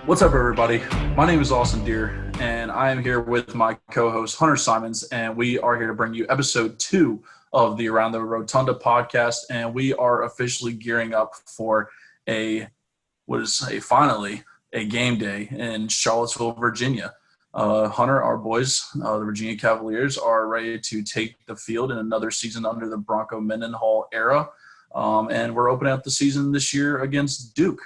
What's up, everybody? My name is Austin Deere, and I am here with my co-host, Hunter Simons, and we are here to bring you episode 2 of the Around the Rotunda podcast, and we are officially gearing up for finally a game day in Charlottesville, Virginia. Hunter, our boys, the Virginia Cavaliers, are ready to take the field in another season under the Bronco Mendenhall era, and we're opening up the season this year against Duke.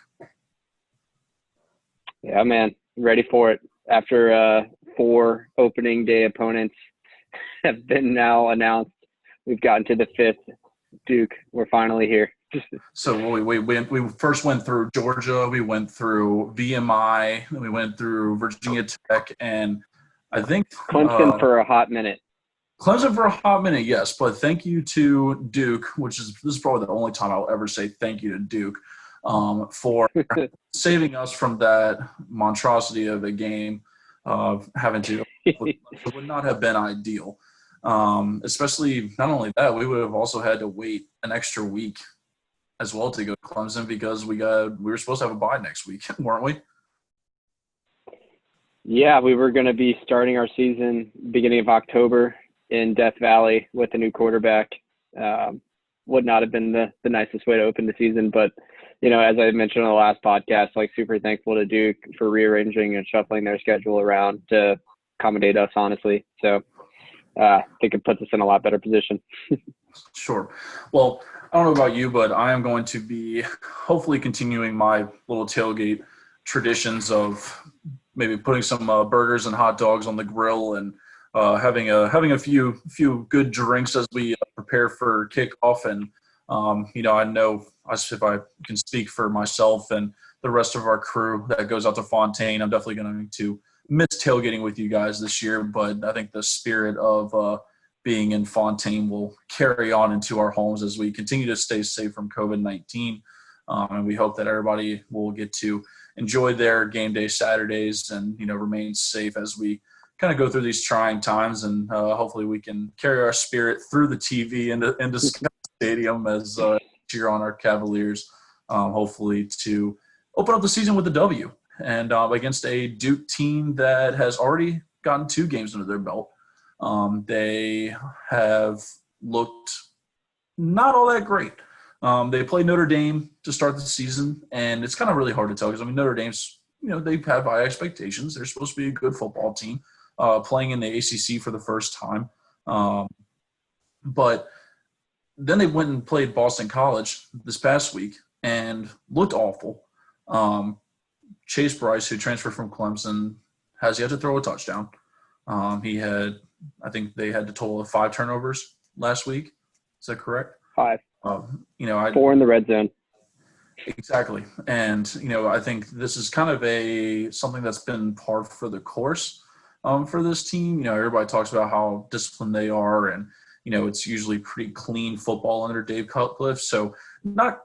Yeah, man, ready for it. After 4 opening day opponents have been now announced, we've gotten to the 5th. Duke, we're finally here. So we first went through Georgia, we went through VMI, then we went through Virginia Tech, and I think Clemson for a hot minute. Clemson for a hot minute, yes. But thank you to Duke, this is probably the only time I'll ever say thank you to Duke for saving us from that monstrosity of a game of having to it would not have been ideal. Especially not only that, we would have also had to wait an extra week as well to go to Clemson because we were supposed to have a bye next week, weren't we? Yeah, we were going to be starting our season beginning of October in Death Valley with a new quarterback. Would not have been the nicest way to open the season, but you know, as I mentioned on the last podcast, like super thankful to Duke for rearranging and shuffling their schedule around to accommodate us, honestly. So I think it puts us in a lot better position. Sure. Well, I don't know about you, but I am going to be hopefully continuing my little tailgate traditions of maybe putting some burgers and hot dogs on the grill and having a few good drinks as we prepare for kickoff. And I know if I can speak for myself and the rest of our crew that goes out to Fontaine, I'm definitely going to miss tailgating with you guys this year. But I think the spirit of being in Fontaine will carry on into our homes as we continue to stay safe from COVID-19. And we hope that everybody will get to enjoy their game day Saturdays and, remain safe as we kind of go through these trying times. And hopefully we can carry our spirit through the TV into Scott Stadium as cheer on our Cavaliers, hopefully to open up the season with a W and against a Duke team that has already gotten 2 games under their belt. They have looked not all that great. They played Notre Dame to start the season, and it's kind of really hard to tell because, Notre Dame's, they have high expectations. They're supposed to be a good football team playing in the ACC for the first time. But then they went and played Boston College this past week and looked awful. Chase Bryce, who transferred from Clemson, has yet to throw a touchdown. I think they had a total of 5 turnovers last week. Is that correct? 5. 4 in the red zone. Exactly. And, I think this is kind of something that's been par for the course for this team. Everybody talks about how disciplined they are and, it's usually pretty clean football under Dave Cutcliffe. So not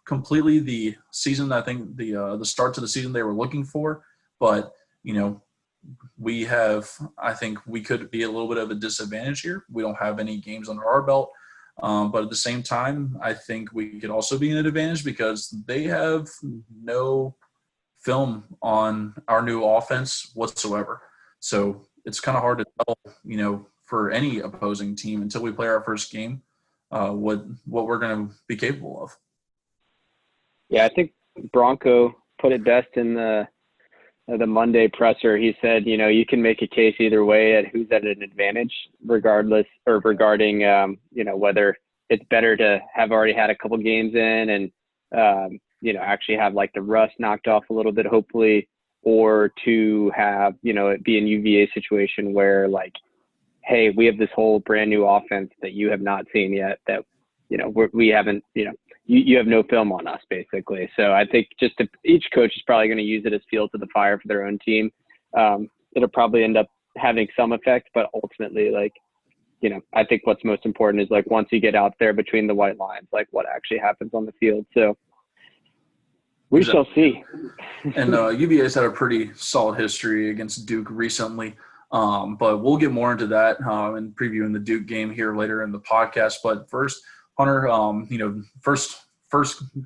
completely the season, I think the start to the season they were looking for, but, I think we could be a little bit of a disadvantage here. We don't have any games under our belt. But at the same time, I think we could also be an advantage because they have no film on our new offense whatsoever. So it's kind of hard to tell, for any opposing team until we play our first game, what we're going to be capable of. Yeah, I think Bronco put it best in the Monday presser. He said, you can make a case either way at who's at an advantage, regarding, whether it's better to have already had a couple games in and, actually have like the rust knocked off a little bit, hopefully, or to have, it be an UVA situation where like, hey, we have this whole brand new offense that you have not seen yet that, we haven't, you have no film on us, basically. So I think each coach is probably going to use it as fuel to the fire for their own team. It'll probably end up having some effect, but ultimately, I think what's most important is once you get out there between the white lines, what actually happens on the field. So we shall see. And UVA's had a pretty solid history against Duke recently. But we'll get more into that and previewing the Duke game here later in the podcast. But first, Hunter, first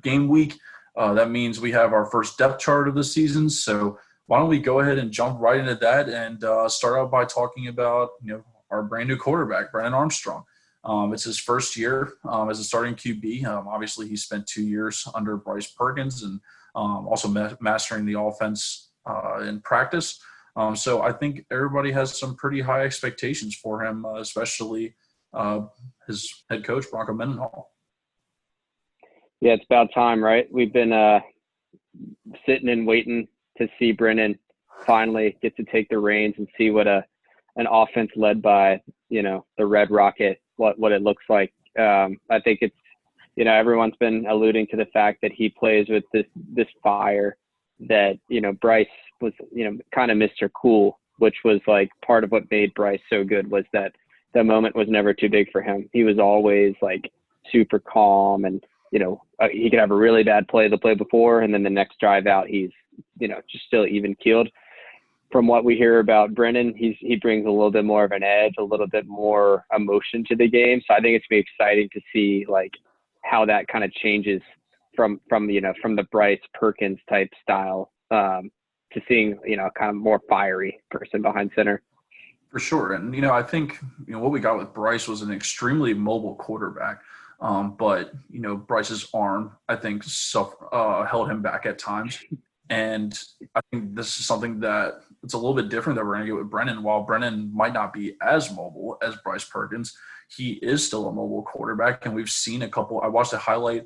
game week, that means we have our first depth chart of the season. So why don't we go ahead and jump right into that and start out by talking about our brand new quarterback, Brennan Armstrong. It's his first year as a starting QB. Obviously, he spent 2 years under Bryce Perkins and also mastering the offense in practice. So I think everybody has some pretty high expectations for him, especially his head coach, Bronco Mendenhall. Yeah, it's about time, right? We've been sitting and waiting to see Brennan finally get to take the reins and see what an offense led by, the Red Rocket, what it looks like. I think it's, everyone's been alluding to the fact that he plays with this fire that, Bryce was, kind of Mr. Cool, which was like part of what made Bryce so good was that the moment was never too big for him. He was always like super calm and, he could have a really bad play the play before, and then the next drive out, he's, just still even keeled. From what we hear about Brennan, he brings a little bit more of an edge, a little bit more emotion to the game. So I think it's gonna be exciting to see like how that kind of changes from the Bryce Perkins type style to seeing kind of more fiery person behind center. For sure, and I think what we got with Bryce was an extremely mobile quarterback. But Bryce's arm, I think, held him back at times. And I think this is something that it's a little bit different that we're going to get with Brennan. While Brennan might not be as mobile as Bryce Perkins, he is still a mobile quarterback. And we've seen I watched a highlight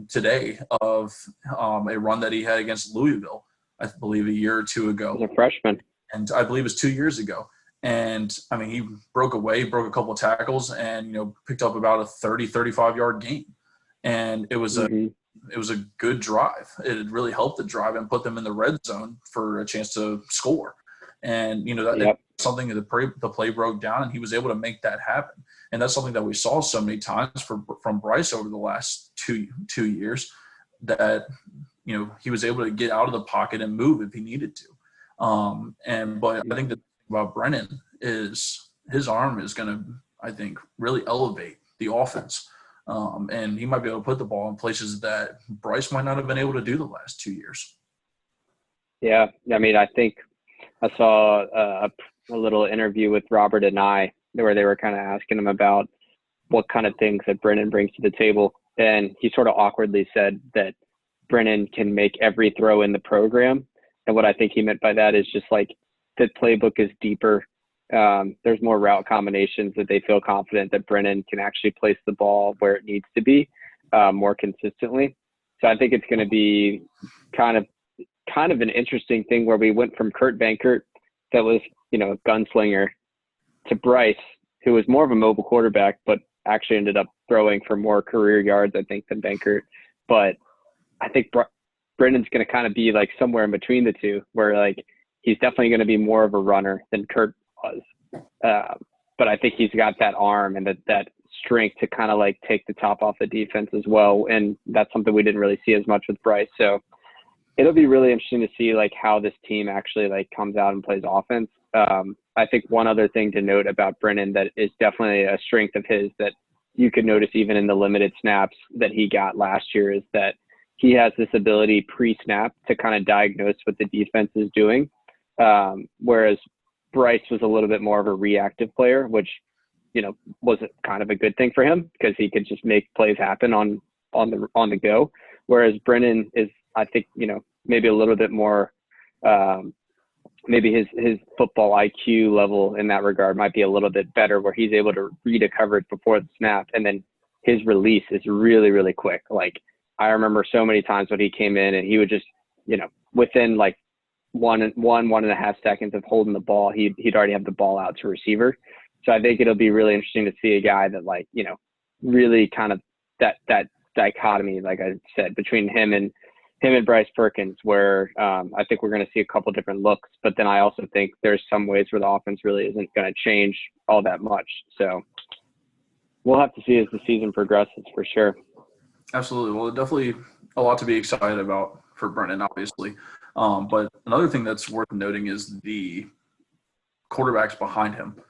today of a run that he had against Louisville, I believe a year or two ago. As a freshman. And I believe it was 2 years ago. And, he broke a couple of tackles and, picked up about a 30, 35-yard gain. And it was a good drive. It really helped the drive and put them in the red zone for a chance to score. And, that's something that the play broke down, and he was able to make that happen. And that's something that we saw so many times from Bryce over the last two years that, he was able to get out of the pocket and move if he needed to. But I think that about Brennan is his arm is going to, I think, really elevate the offense. And he might be able to put the ball in places that Bryce might not have been able to do the last 2 years. Yeah. I think I saw a little interview with Robert and I where they were kind of asking him about what kind of things that Brennan brings to the table. And he sort of awkwardly said that Brennan can make every throw in the program. And what I think he meant by that is just like, the playbook is deeper. There's more route combinations that they feel confident that Brennan can actually place the ball where it needs to be more consistently. So I think it's going to be kind of an interesting thing where we went from Kurt Benkert, that was, a gunslinger, to Bryce, who was more of a mobile quarterback, but actually ended up throwing for more career yards, I think, than Benkert. But I think Brennan's going to kind of be like somewhere in between the two, where like, he's definitely going to be more of a runner than Kurt was. But I think he's got that arm and that strength to kind of like take the top off the defense as well. And that's something we didn't really see as much with Bryce. So it'll be really interesting to see like how this team actually like comes out and plays offense. I think one other thing to note about Brennan that is definitely a strength of his that you could notice even in the limited snaps that he got last year is that he has this ability pre-snap to kind of diagnose what the defense is doing. Whereas Bryce was a little bit more of a reactive player, which, was kind of a good thing for him because he could just make plays happen on the go. Whereas Brennan is, I think, maybe a little bit more, maybe his football IQ level in that regard might be a little bit better where he's able to read a coverage before the snap. And then his release is really, really quick. Like I remember so many times when he came in and he would just, within like, 1.5 seconds of holding the ball, he'd already have the ball out to receiver. So I think it'll be really interesting to see a guy that like, really kind of that dichotomy, like I said, between him and Bryce Perkins, where I think we're going to see a couple different looks. But then I also think there's some ways where the offense really isn't going to change all that much. So we'll have to see as the season progresses for sure. Absolutely. Well, definitely a lot to be excited about for Brennan, obviously. But another thing that's worth noting is the quarterbacks behind him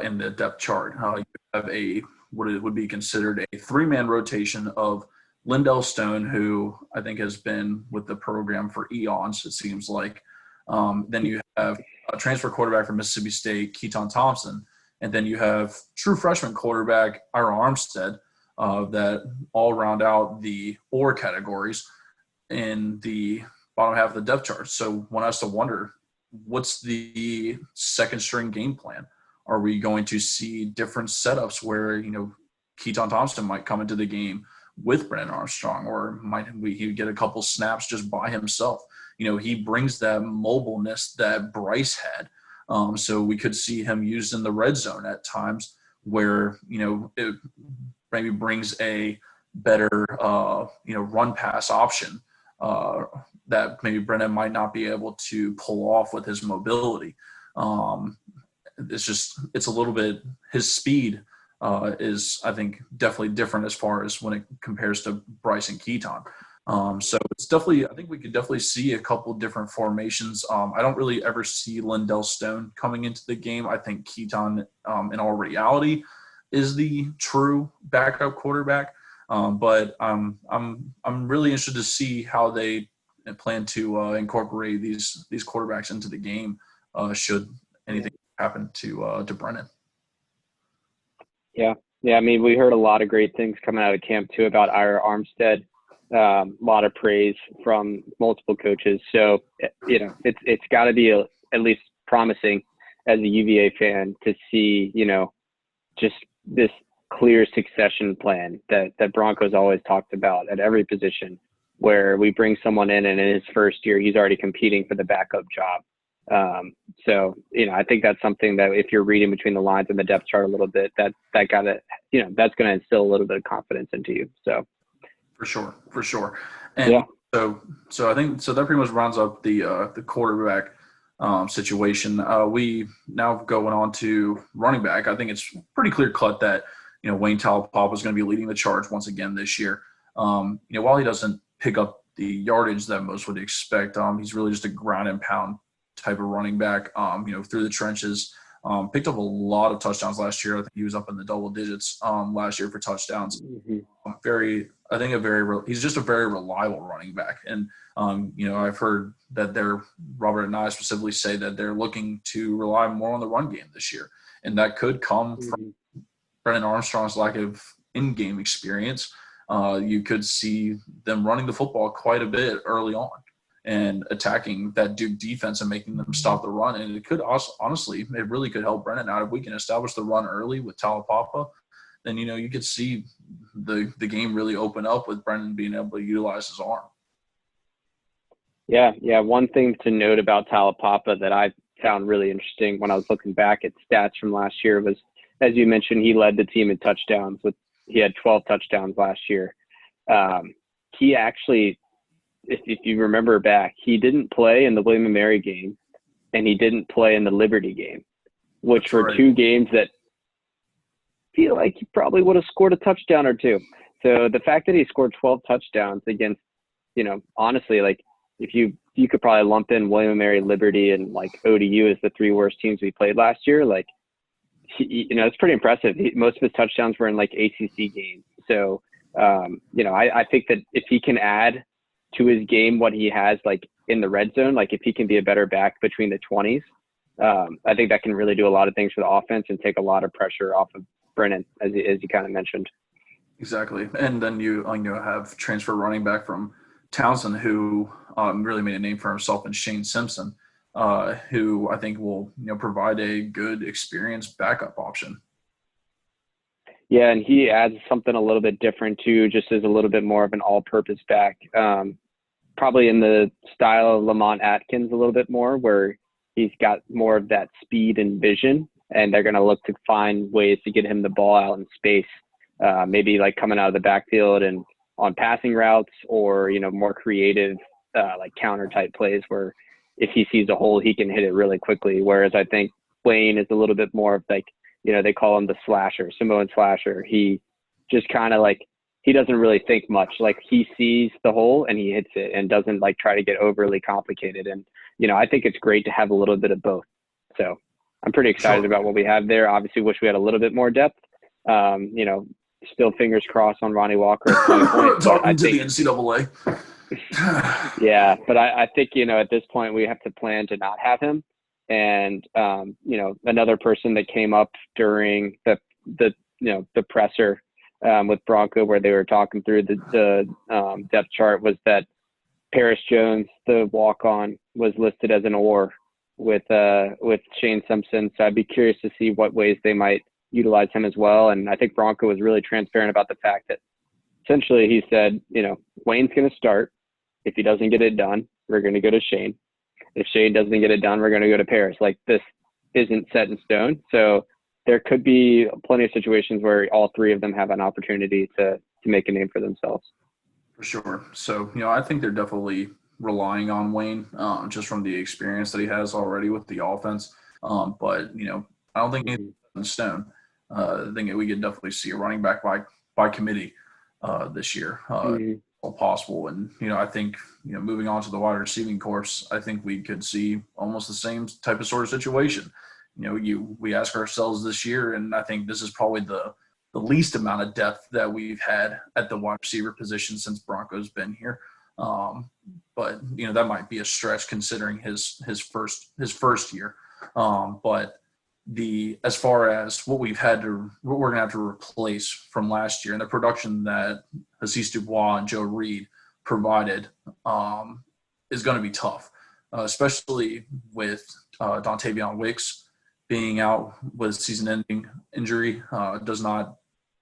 in the depth chart. You have what it would be considered a three-man rotation of Lindell Stone, who I think has been with the program for eons, it seems like. Then you have a transfer quarterback from Mississippi State, Keaton Thompson. And then you have true freshman quarterback Ira Armstead that all round out the OR categories in the bottom half of the depth chart. So one has to wonder, what's the second string game plan? Are we going to see different setups where, Keaton Thompson might come into the game with Brennan Armstrong, or might he get a couple snaps just by himself? He brings that mobileness that Bryce had. So we could see him used in the red zone at times where, it maybe brings a better, run pass option that maybe Brennan might not be able to pull off with his mobility. It's a little bit, his speed is, I think, definitely different as far as when it compares to Bryce and Keaton. So it's definitely, I think we could definitely see a couple different formations. I don't really ever see Lindell Stone coming into the game. I think Keaton, in all reality, is the true backup quarterback. But I'm really interested to see how they plan to incorporate these quarterbacks into the game should anything happen to Brennan. Yeah. I mean, we heard a lot of great things coming out of camp too about Ira Armstead. A lot of praise from multiple coaches. So, it's got to be at least promising as a UVA fan to see, just this clear succession plan that Broncos always talked about at every position, where we bring someone in and in his first year, he's already competing for the backup job. So, I think that's something that if you're reading between the lines in the depth chart a little bit, that gotta, that's going to instill a little bit of confidence into you. So. For sure. And yeah. So I think that pretty much rounds up the quarterback situation. We now going on to running back. I think it's pretty clear cut that Wayne Talapapa is going to be leading the charge once again this year. While he doesn't pick up the yardage that most would expect, he's really just a ground and pound type of running back. Through the trenches. Picked up a lot of touchdowns last year. I think he was up in the double digits last year for touchdowns. Mm-hmm. He's just a very reliable running back. And, I've heard that Robert and I specifically say that they're looking to rely more on the run game this year. And that could come from Brennan Armstrong's lack of in-game experience. You could see them running the football quite a bit early on and attacking that Duke defense and making them stop the run. And it could also, honestly, it really could help Brennan out. If we can establish the run early with Talapapa, then, you could see the game really open up with Brennan being able to utilize his arm. Yeah. One thing to note about Talapapa that I found really interesting when I was looking back at stats from last year was, as you mentioned, he led the team in touchdowns. He had 12 touchdowns last year. He actually, if you remember back, he didn't play in the William & Mary game, and he didn't play in the Liberty game, which were two games that feel like he probably would have scored a touchdown or two. So the fact that he scored 12 touchdowns against, honestly, like if you could probably lump in William & Mary, Liberty, and like ODU as the three worst teams we played last year, like, it's pretty impressive. Most of his touchdowns were in like ACC games. So, I think that if he can add to his game what he has like in the red zone, like if he can be a better back between the 20s, I think that can really do a lot of things for the offense and take a lot of pressure off of Brennan, as you kind of mentioned. Exactly. And then you have transfer running back from Townsend, who really made a name for himself, and Shane Simpson, who I think will provide a good experienced backup option. Yeah, and he adds something a little bit different too, just as a little bit more of an all-purpose back, probably in the style of Lamont Atkins a little bit more, where he's got more of that speed and vision, and they're going to look to find ways to get him the ball out in space, maybe like coming out of the backfield and on passing routes, or more creative like counter type plays where if he sees a hole, he can hit it really quickly. Whereas I think Wayne is a little bit more of like, they call him the slasher, Samoan slasher. He just kind of like, he doesn't really think much. Like he sees the hole and he hits it and doesn't like try to get overly complicated. And, I think it's great to have a little bit of both. So I'm pretty excited about what we have there. Obviously wish we had a little bit more depth. Still fingers crossed on Ronnie Walker at some point. Talking to the NCAA. Yeah, but I think, at this point we have to plan to not have him. And, another person that came up during the presser with Bronco where they were talking through the depth chart was that Paris Jones, the walk-on, was listed as an or with Shane Simpson. So I'd be curious to see what ways they might utilize him as well. And I think Bronco was really transparent about the fact that essentially he said, Wayne's going to start. If he doesn't get it done, we're going to go to Shane. If Shane doesn't get it done, we're going to go to Paris. Like, this isn't set in stone. So there could be plenty of situations where all three of them have an opportunity to make a name for themselves. For sure. So, I think they're definitely relying on Wayne just from the experience that he has already with the offense. But, I don't think anything's set in stone. I think we could definitely see a running back by committee this year. All possible. And, I think, moving on to the wide receiving course, I think we could see almost the same type of sort of situation. We ask ourselves this year, and I think this is probably the least amount of depth that we've had at the wide receiver position since Bronco's been here. But that might be a stretch considering his first year. But as far as what we're going to have to replace from last year and the production that Hasise Dubois and Joe Reed provided is going to be tough, especially with Dontavion Wicks being out with season-ending injury. Does not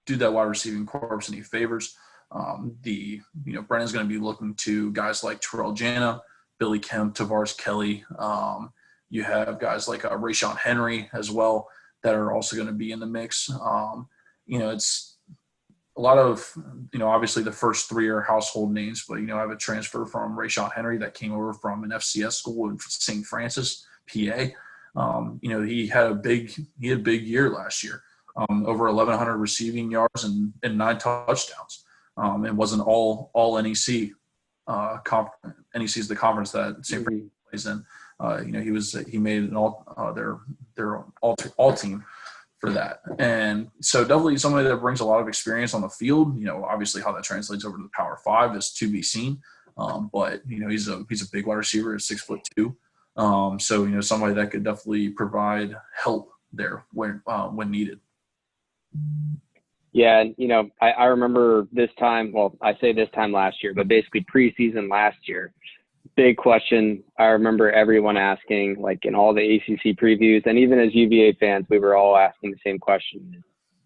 do that wide receiving corps any favors. Brennan's going to be looking to guys like Terrell Jana, Billy Kemp, Tavares Kelly. You have guys like Rayshon Henry as well that are also going to be in the mix. It's a lot of, obviously the first three are household names, but, I have a transfer from Rayshon Henry that came over from an FCS school in St. Francis, PA. He had a big year last year, over 1,100 receiving yards and 9 touchdowns. It wasn't all NEC. NEC is the conference that St. Francis plays in. He made an their all team for that, and so definitely somebody that brings a lot of experience on the field. Obviously how that translates over to the Power 5 is to be seen. But he's a big wide receiver at 6'2". So somebody that could definitely provide help there when needed. Yeah, I remember this time. Well, I say this time last year, but basically preseason last year. Big question. I remember everyone asking, like in all the ACC previews, and even as UVA fans, we were all asking the same question: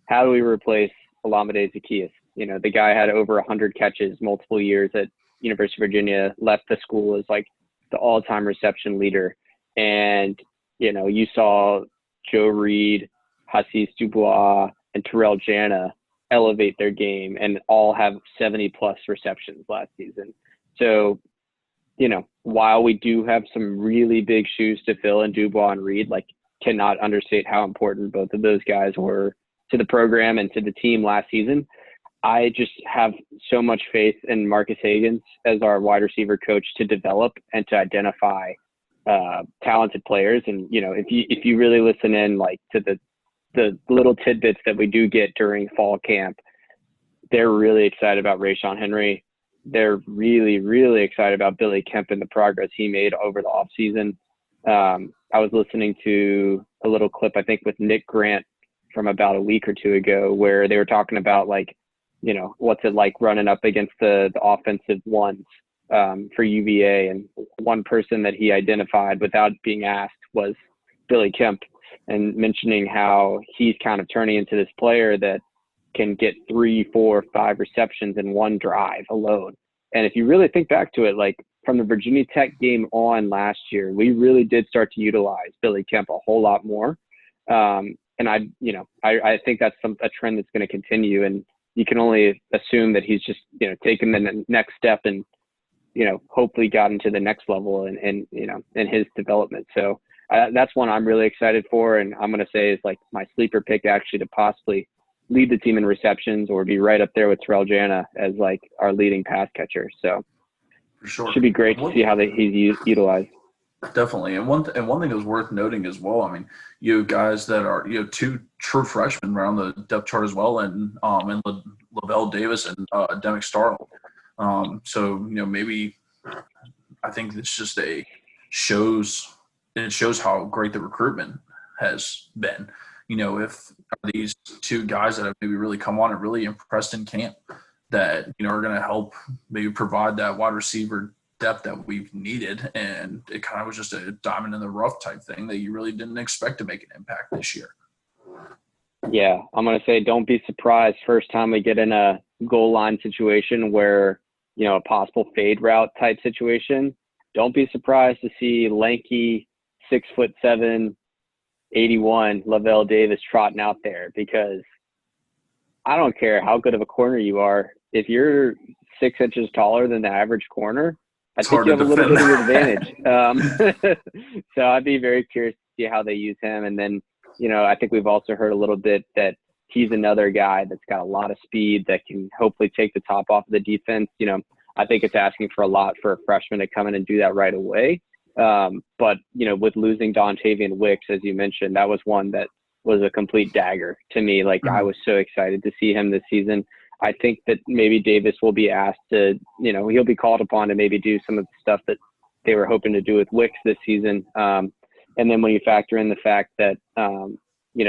how do we replace Olamide Zaccheaus? The guy had over 100 catches multiple years at University of Virginia. Left the school as like the all-time reception leader, and you saw Joe Reed, Hasise Dubois, and Terrell Jana elevate their game and all have 70+ receptions last season. So, while we do have some really big shoes to fill in Dubois and Reed, like, cannot understate how important both of those guys were to the program and to the team last season. I just have so much faith in Marcus Hagans as our wide receiver coach to develop and to identify talented players. And, if you really listen in, like, to the little tidbits that we do get during fall camp, they're really excited about Rayshon Henry. They're really, really excited about Billy Kemp and the progress he made over the offseason. I was listening to a little clip, I think, with Nick Grant from about a week or two ago, where they were talking about, like, what's it like running up against the offensive ones for UVA. And one person that he identified without being asked was Billy Kemp, and mentioning how he's kind of turning into this player that can get 3, 4, 5 receptions in one drive alone. And if you really think back to it, like from the Virginia Tech game on last year, we really did start to utilize Billy Kemp a whole lot more. And I think that's a trend that's going to continue. And you can only assume that he's just, taken the next step and, hopefully gotten to the next level in his development. So that's one I'm really excited for. And I'm going to say is like my sleeper pick actually to possibly lead the team in receptions or be right up there with Terrell Jana as like our leading pass catcher. So for sure, should be great to see how he's utilized. Definitely. And one thing that was worth noting as well, I mean, you guys that are, 2 true freshmen around the depth chart as well, and Lavelle Davis and Demick Startle. So, maybe I think it's just it shows how great the recruitment has been. If these two guys that have maybe really come on and really impressed in camp that, are going to help maybe provide that wide receiver depth that we've needed. And it kind of was just a diamond in the rough type thing that you really didn't expect to make an impact this year. Yeah, I'm going to say don't be surprised first time we get in a goal line situation where, a possible fade route type situation. Don't be surprised to see lanky 6'7", 81 Lavelle Davis trotting out there, because I don't care how good of a corner you are. If you're 6 inches taller than the average corner, I think you have a little bit of an advantage. So I'd be very curious to see how they use him. And then, I think we've also heard a little bit that he's another guy that's got a lot of speed that can hopefully take the top off of the defense. I think it's asking for a lot for a freshman to come in and do that right away. But, with losing Dontavian Wicks, as you mentioned, that was one that was a complete dagger to me. Like, I was so excited to see him this season. I think that maybe Davis will be asked to, he'll be called upon to maybe do some of the stuff that they were hoping to do with Wicks this season. And then when you factor in the fact that,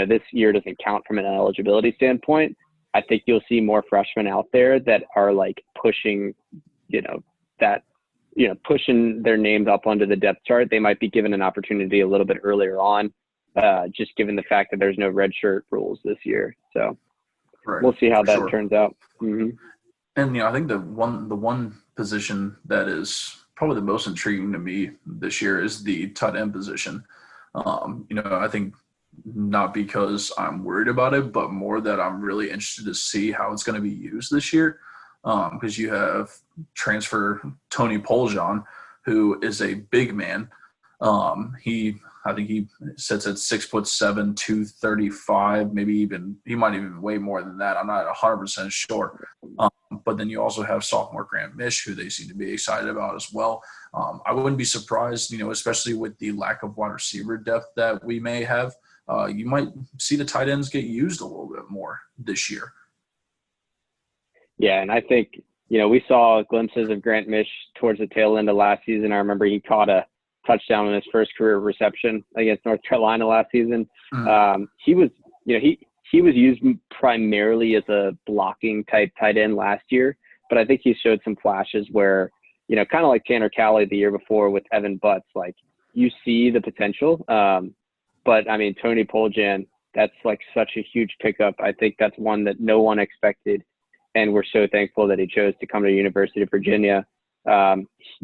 this year doesn't count from an eligibility standpoint, I think you'll see more freshmen out there that are like pushing, pushing their names up onto the depth chart. They might be given an opportunity a little bit earlier on, just given the fact that there's no redshirt rules this year. So we'll see how that turns out. Mm-hmm. And, I think the one position that is probably the most intriguing to me this year is the tight end position. I think not because I'm worried about it, but more that I'm really interested to see how it's going to be used this year. Because you have transfer Tony Poljan, who is a big man. I think he sits at 6'7", 235, maybe even he might even weigh more than that. I'm not 100% sure. But then you also have sophomore Grant Mish, who they seem to be excited about as well. I wouldn't be surprised, especially with the lack of wide receiver depth that we may have. You might see the tight ends get used a little bit more this year. Yeah, and I think, we saw glimpses of Grant Mish towards the tail end of last season. I remember he caught a touchdown in his first career reception against North Carolina last season. He was, he was used primarily as a blocking type tight end last year, but I think he showed some flashes where, kind of like Tanner Calley the year before with Evan Butts, like you see the potential. But I mean, Tony Poljan, that's like such a huge pickup. I think that's one that no one expected. And we're so thankful that he chose to come to the University of Virginia.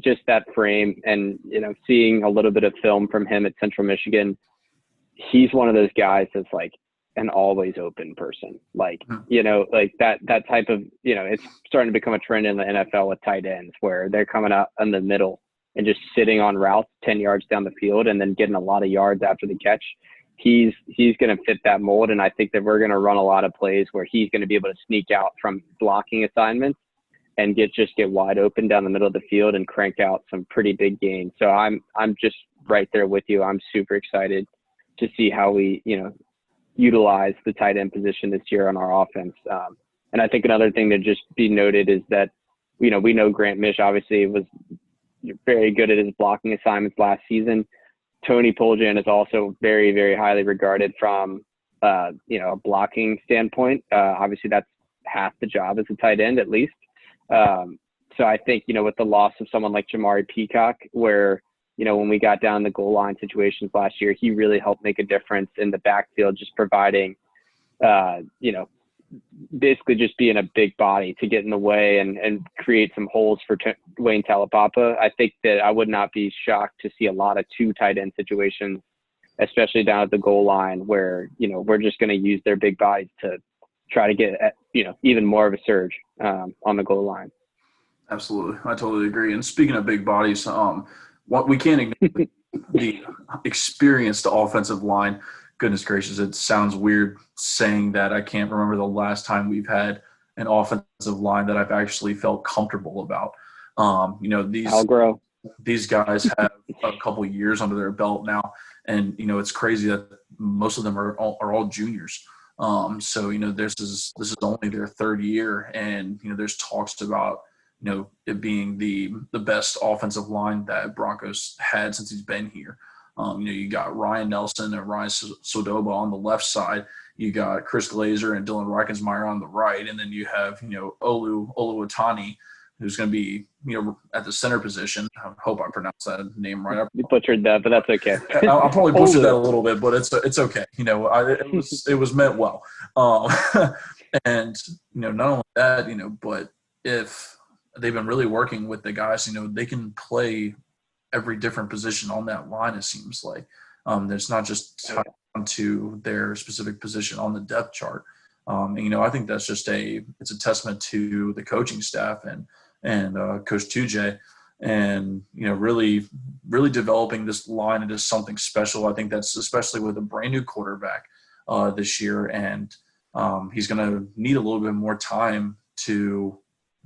Just that frame and, seeing a little bit of film from him at Central Michigan, he's one of those guys that's like an always open person. Like, like that type of, it's starting to become a trend in the NFL with tight ends where they're coming out in the middle and just sitting on routes 10 yards down the field and then getting a lot of yards after the catch. He's going to fit that mold. And I think that we're going to run a lot of plays where he's going to be able to sneak out from blocking assignments and get wide open down the middle of the field and crank out some pretty big gains. So I'm just right there with you. I'm super excited to see how we, utilize the tight end position this year on our offense. And I think another thing to just be noted is that, we know Grant Mish obviously was very good at his blocking assignments last season. Tony Poljan is also very, very highly regarded from, a blocking standpoint. Obviously that's half the job as a tight end at least. So I think, with the loss of someone like Jamari Peacock, where, when we got down the goal line situations last year, he really helped make a difference in the backfield, just providing, basically just being a big body to get in the way and create some holes for Wayne Talapapa. I think that I would not be shocked to see a lot of two tight end situations, especially down at the goal line where, we're just going to use their big bodies to try to get, even more of a surge on the goal line. Absolutely. I totally agree. And speaking of big bodies, what we can't ignore the experienced offensive line. Goodness gracious, it sounds weird saying that. I can't remember the last time we've had an offensive line that I've actually felt comfortable about. These guys have a couple years under their belt now, and it's crazy that most of them are all juniors. So this is only their third year, and there's talks about it being the best offensive line that Broncos had since he's been here. You got Ryan Nelson and Ryan Sodoba on the left side. You got Chris Glazer and Dylan Reichensmeyer on the right. And then you have, Olu Otani, who's going to be, at the center position. I hope I pronounced that name right. You butchered that, but that's okay. I'll probably butcher that a little bit, but it's okay. It was meant well. And, not only that, but if they've been really working with the guys, they can play every different position on that line, it seems like. There's not just tied to their specific position on the depth chart. I think that's just it's a testament to the coaching staff and Coach 2J, and really developing this line into something special. I think that's especially with a brand new quarterback this year, and he's going to need a little bit more time to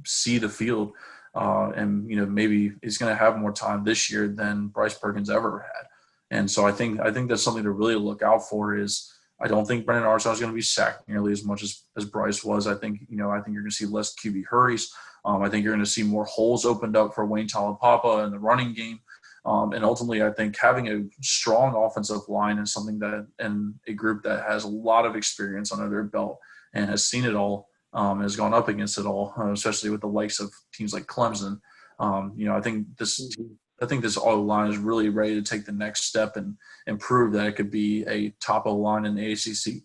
see the field, and maybe he's going to have more time this year than Bryce Perkins ever had. And so I think that's something to really look out for. Is I don't think Brendan Armstrong is going to be sacked nearly as much as Bryce was. I think you're going to see less QB hurries. I think you're going to see more holes opened up for Wayne Talapapa in the running game. And ultimately, I think having a strong offensive line is something and a group that has a lot of experience under their belt and has seen it all, and has gone up against it all, especially with the likes of teams like Clemson. I think this O-line is really ready to take the next step and prove that it could be a top O-line in the ACC.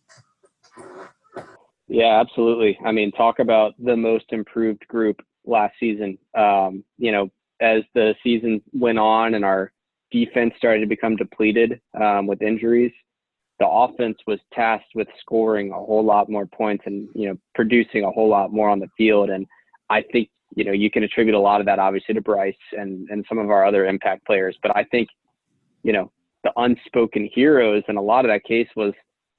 Yeah, absolutely. I mean, talk about the most improved group last season. As the season went on and our defense started to become depleted with injuries, the offense was tasked with scoring a whole lot more points and, producing a whole lot more on the field. And I think, you can attribute a lot of that obviously to Bryce and some of our other impact players. But I think, the unspoken heroes in a lot of that case was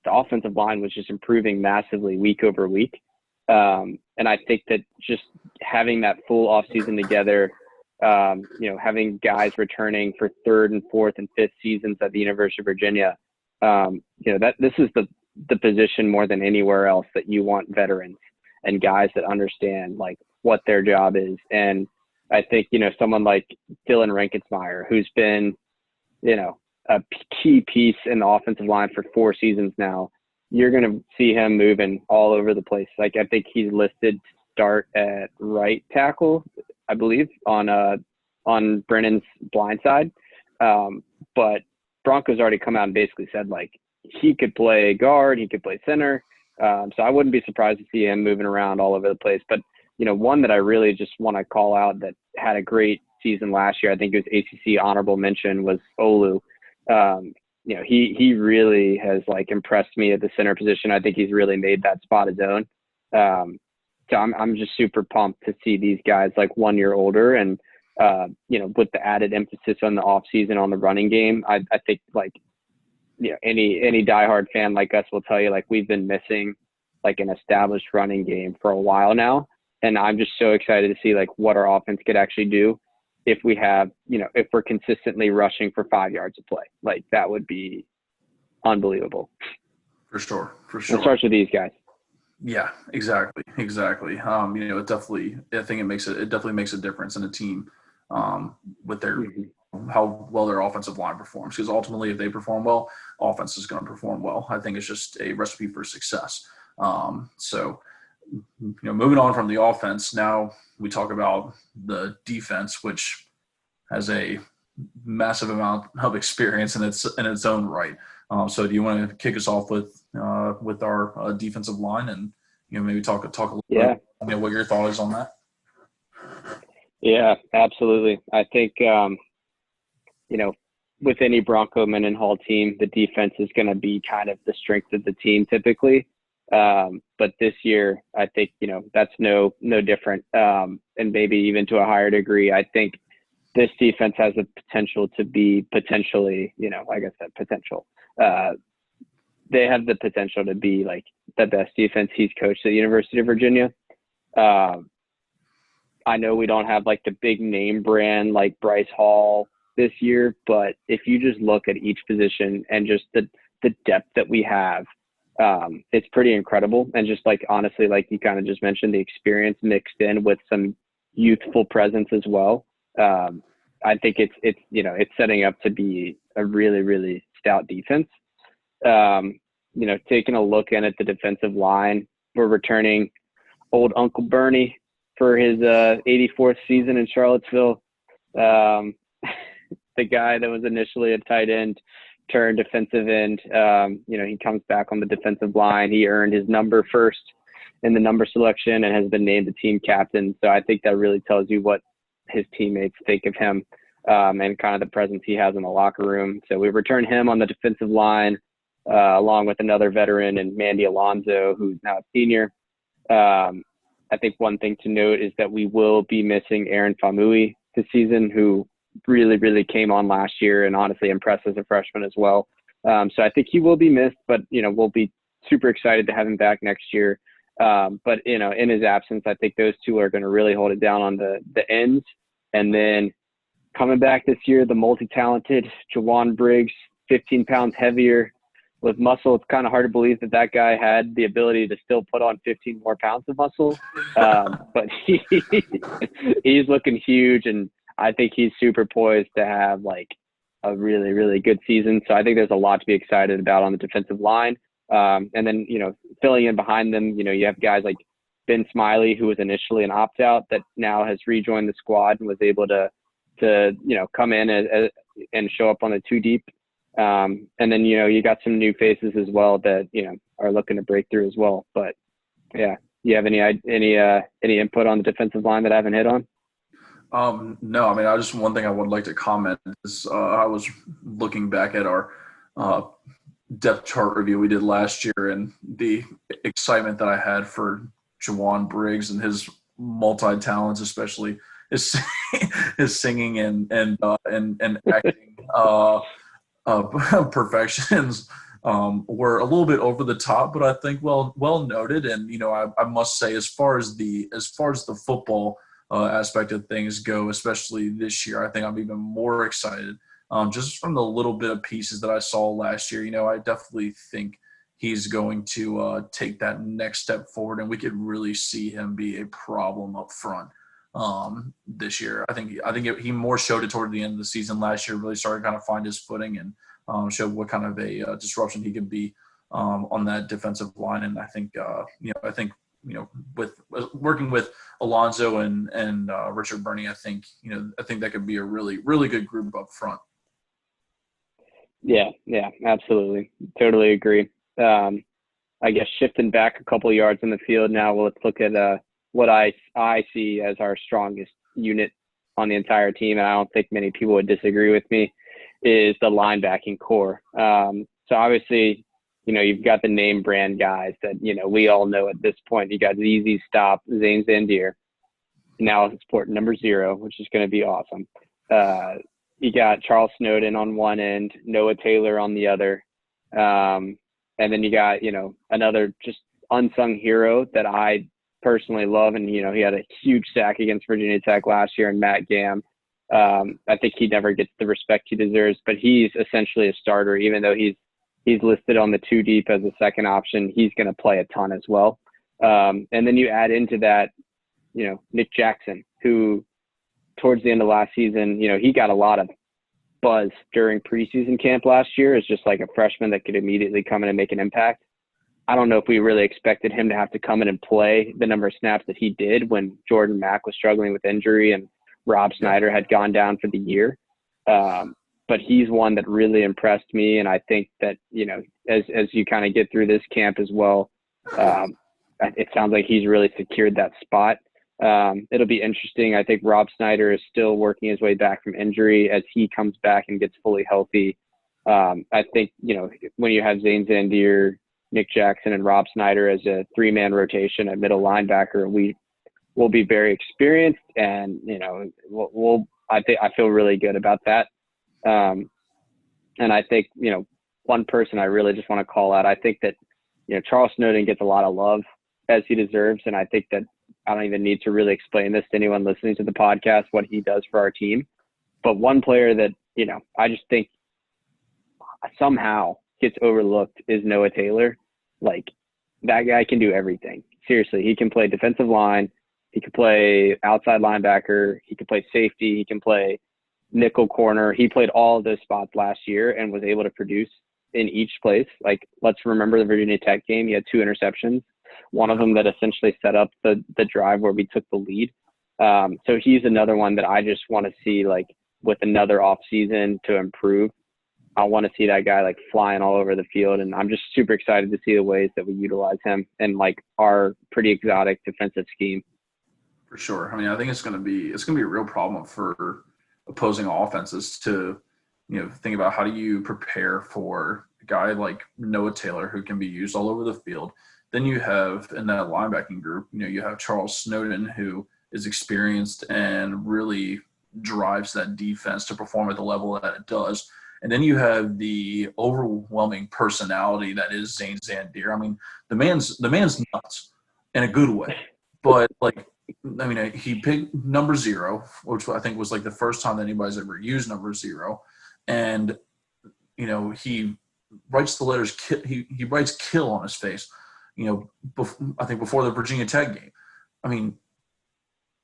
the offensive line was just improving massively week over week. And I think that just having that full offseason together, having guys returning for third and fourth and fifth seasons at the University of Virginia, that this is the position more than anywhere else that you want veterans and guys that understand like what their job is. And I think, someone like Dylan Reichensmeyer, who's been, a key piece in the offensive line for 4 seasons now, you're going to see him moving all over the place. Like, I think he's listed to start at right tackle, I believe, on Brennan's blind side. But Broncos already come out and basically said, like, he could play guard, he could play center. So I wouldn't be surprised to see him moving around all over the place. But, one that I really just want to call out that had a great season last year, I think it was ACC honorable mention, was Olu. He really has like impressed me at the center position. I think he's really made that spot his own. So I'm just super pumped to see these guys like 1 year older and, with the added emphasis on the off season on the running game. I think like, any diehard fan like us will tell you, like, we've been missing like an established running game for a while now. And I'm just so excited to see like what our offense could actually do if we have, if we're consistently rushing for 5 yards of play. Like, that would be unbelievable. For sure. It starts with these guys. Yeah, exactly. It definitely, I think it definitely makes a difference in a team with their how well their offensive line performs. Because ultimately, if they perform well, offense is going to perform well. I think it's just a recipe for success. Moving on from the offense, now we talk about the defense, which has a massive amount of experience in its own right. So do you want to kick us off with our defensive line and maybe talk a little bit what your thought is on that? Yeah, absolutely. I think with any Bronco Mendenhall team, the defense is going to be kind of the strength of the team typically. But this year, I think that's no different, and maybe even to a higher degree. I think this defense has the potential to be potentially, like I said, potential. They have the potential to be like the best defense he's coached at the University of Virginia. I know we don't have like the big name brand like Bryce Hall this year, but if you just look at each position and just the depth that we have, it's pretty incredible. And just like, honestly, like you kind of just mentioned, the experience mixed in with some youthful presence as well. I think it's setting up to be a really, really stout defense. Taking a look in at the defensive line, we're returning old Uncle Bernie for his 84th season in Charlottesville. The guy that was initially a tight end turned defensive end. He comes back on the defensive line. He earned his number first in the number selection and has been named the team captain. So I think that really tells you what his teammates think of him and kind of the presence he has in the locker room. So we return him on the defensive line along with another veteran and Mandy Alonso, who's now a senior. I think one thing to note is that we will be missing Aaron Famui this season, who really, really came on last year and honestly impressed as a freshman as well. So I think he will be missed, but, we'll be super excited to have him back next year. But, in his absence, I think those two are going to really hold it down on the ends. And then coming back this year, the multi-talented Jawan Briggs, 15 pounds heavier with muscle. It's kind of hard to believe that guy had the ability to still put on 15 more pounds of muscle. But he's looking huge, and I think he's super poised to have like a really, really good season. So I think there's a lot to be excited about on the defensive line. And then, filling in behind them, you have guys like Ben Smiley, who was initially an opt-out that now has rejoined the squad and was able to come in and show up on the two deep. And then, you got some new faces as well that, are looking to break through as well. But yeah, you have any input on the defensive line that I haven't hit on? No, I mean, one thing I would like to comment is I was looking back at our depth chart review we did last year and the excitement that I had for Jawan Briggs and his multi-talents, especially his singing and acting perfections were a little bit over the top, but I think well noted. And I must say, as far as the football aspect of things go, especially this year, I think I'm even more excited. Just from the little bit of pieces that I saw last year, I definitely think he's going to take that next step forward, and we could really see him be a problem up front this year. I think he more showed it toward the end of the season last year, really started to kind of find his footing and showed what kind of a disruption he could be on that defensive line. And I think, with working with Alonso and Richard Burney, I think that could be a really, really good group up front. Yeah, absolutely. Totally agree. I guess shifting back a couple yards in the field now, let's look at what I see as our strongest unit on the entire team, and I don't think many people would disagree with me, is the linebacking core. So obviously, you've got the name brand guys that, we all know at this point. You got ZZ Stop, Zane Zandier, now sport number 0, which is going to be awesome. You got Charles Snowden on one end, Noah Taylor on the other. And then you got, another just unsung hero that I personally love. And, he had a huge sack against Virginia Tech last year, and Matt Gam. I think he never gets the respect he deserves, but he's essentially a starter, even though he's listed on the 2 deep as a second option. He's going to play a ton as well. And then you add into that, Nick Jackson, who towards the end of last season, he got a lot of buzz during preseason camp last year as just like a freshman that could immediately come in and make an impact. I don't know if we really expected him to have to come in and play the number of snaps that he did when Jordan Mack was struggling with injury and Rob Snyder had gone down for the year. But he's one that really impressed me. And I think that, as you kind of get through this camp as well, it sounds like he's really secured that spot. It'll be interesting. I think Rob Snyder is still working his way back from injury. As he comes back and gets fully healthy, I think, when you have Zane Zandier, Nick Jackson, and Rob Snyder as a 3-man rotation at middle linebacker, we will be very experienced, and, I feel really good about that. And I think, one person I really just want to call out, I think that, Charles Snowden gets a lot of love as he deserves. And I think that I don't even need to really explain this to anyone listening to the podcast, what he does for our team. But one player that, I just think somehow gets overlooked is Noah Taylor. Like, that guy can do everything. Seriously, he can play defensive line. He could play outside linebacker. He could play safety. He can play nickel corner. He played all of those spots last year and was able to produce in each place. Like, let's remember the Virginia Tech game. He had 2 interceptions, one of them that essentially set up the drive where we took the lead. So he's another one that I just want to see, like, with another off season to improve. I want to see that guy like flying all over the field. And I'm just super excited to see the ways that we utilize him and like our pretty exotic defensive scheme. For sure. I mean, I think it's going to be a real problem for opposing offenses to, think about how do you prepare for a guy like Noah Taylor who can be used all over the field. Then you have in that linebacking group, you have Charles Snowden who is experienced and really drives that defense to perform at the level that it does. And then you have the overwhelming personality that is Zane Zandier. I mean, the man's nuts in a good way. But he picked number 0, which I think was like the first time that anybody's ever used number 0. And, he writes the letters, he writes kill on his face, I think before the Virginia Tech game. I mean,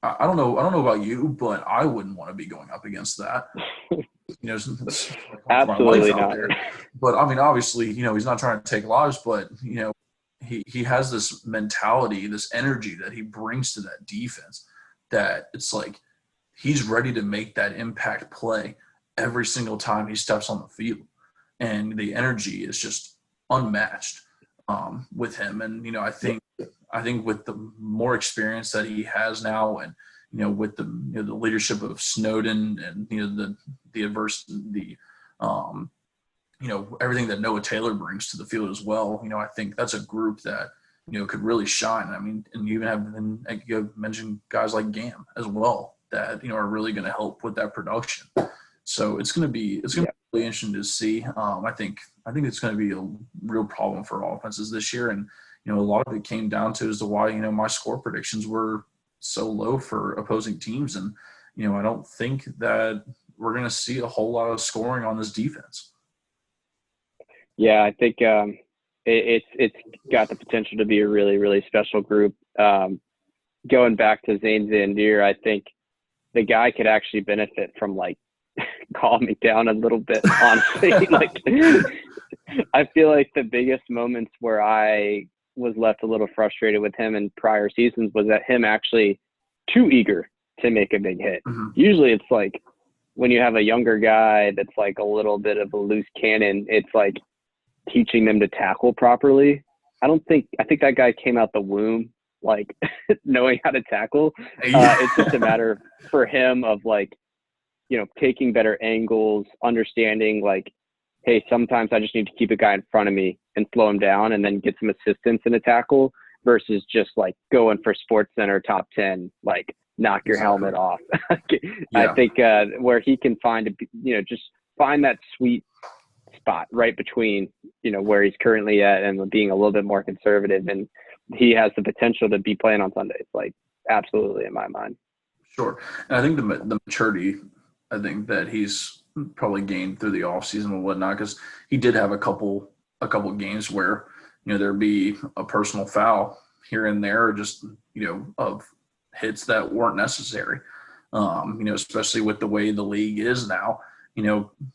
I don't know about you, but I wouldn't want to be going up against that. It's Absolutely not. But I mean, obviously, he's not trying to take lives, but he has this mentality, this energy that he brings to that defense that it's like he's ready to make that impact play every single time he steps on the field. And the energy is just unmatched with him. And, I think with the more experience that he has now and, with the the leadership of Snowden and the adversity, everything that Noah Taylor brings to the field as well. I think that's a group that could really shine. I mean, and you even have mentioned guys like Gam as well that are really going to help with that production. So it's going to be really interesting to see. I think it's going to be a real problem for offenses this year, and a lot of it came down to as to why my score predictions were so low for opposing teams. And, I don't think that we're going to see a whole lot of scoring on this defense. Yeah, I think it's got the potential to be a really, really special group. Going back to Zane Zandier, I think the guy could actually benefit from like calm me down a little bit, honestly. I feel like the biggest moments where I was left a little frustrated with him in prior seasons was that him actually too eager to make a big hit. Mm-hmm. Usually it's like when you have a younger guy that's like a little bit of a loose cannon, it's like teaching them to tackle properly. I think that guy came out the womb like knowing how to tackle. It's just a matter for him of like, taking better angles, understanding like, hey, sometimes I just need to keep a guy in front of me and slow him down and then get some assistance in a tackle versus just like going for Sports Center top 10, like knock your helmet off. I think where he can find, just find that sweet spot right between, where he's currently at and being a little bit more conservative. And he has the potential to be playing on Sundays, like absolutely in my mind. Sure. And I think the maturity, I think that he's probably gained through the offseason and whatnot, because he did have a couple games where there'd be a personal foul here and there, or just of hits that weren't necessary. Especially with the way the league is now,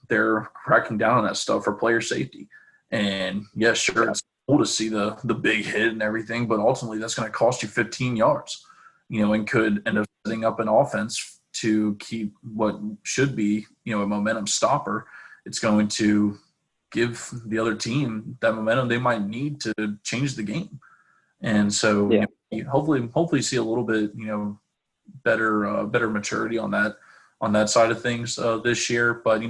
they're cracking down on that stuff for player safety. And yes, sure, it's cool to see the big hit and everything, but ultimately that's going to cost you 15 yards, and could end up setting up an offense to keep what should be, a momentum stopper. It's going to give the other team that momentum they might need to change the game. And so hopefully see a little bit, better maturity on that side of things this year. But,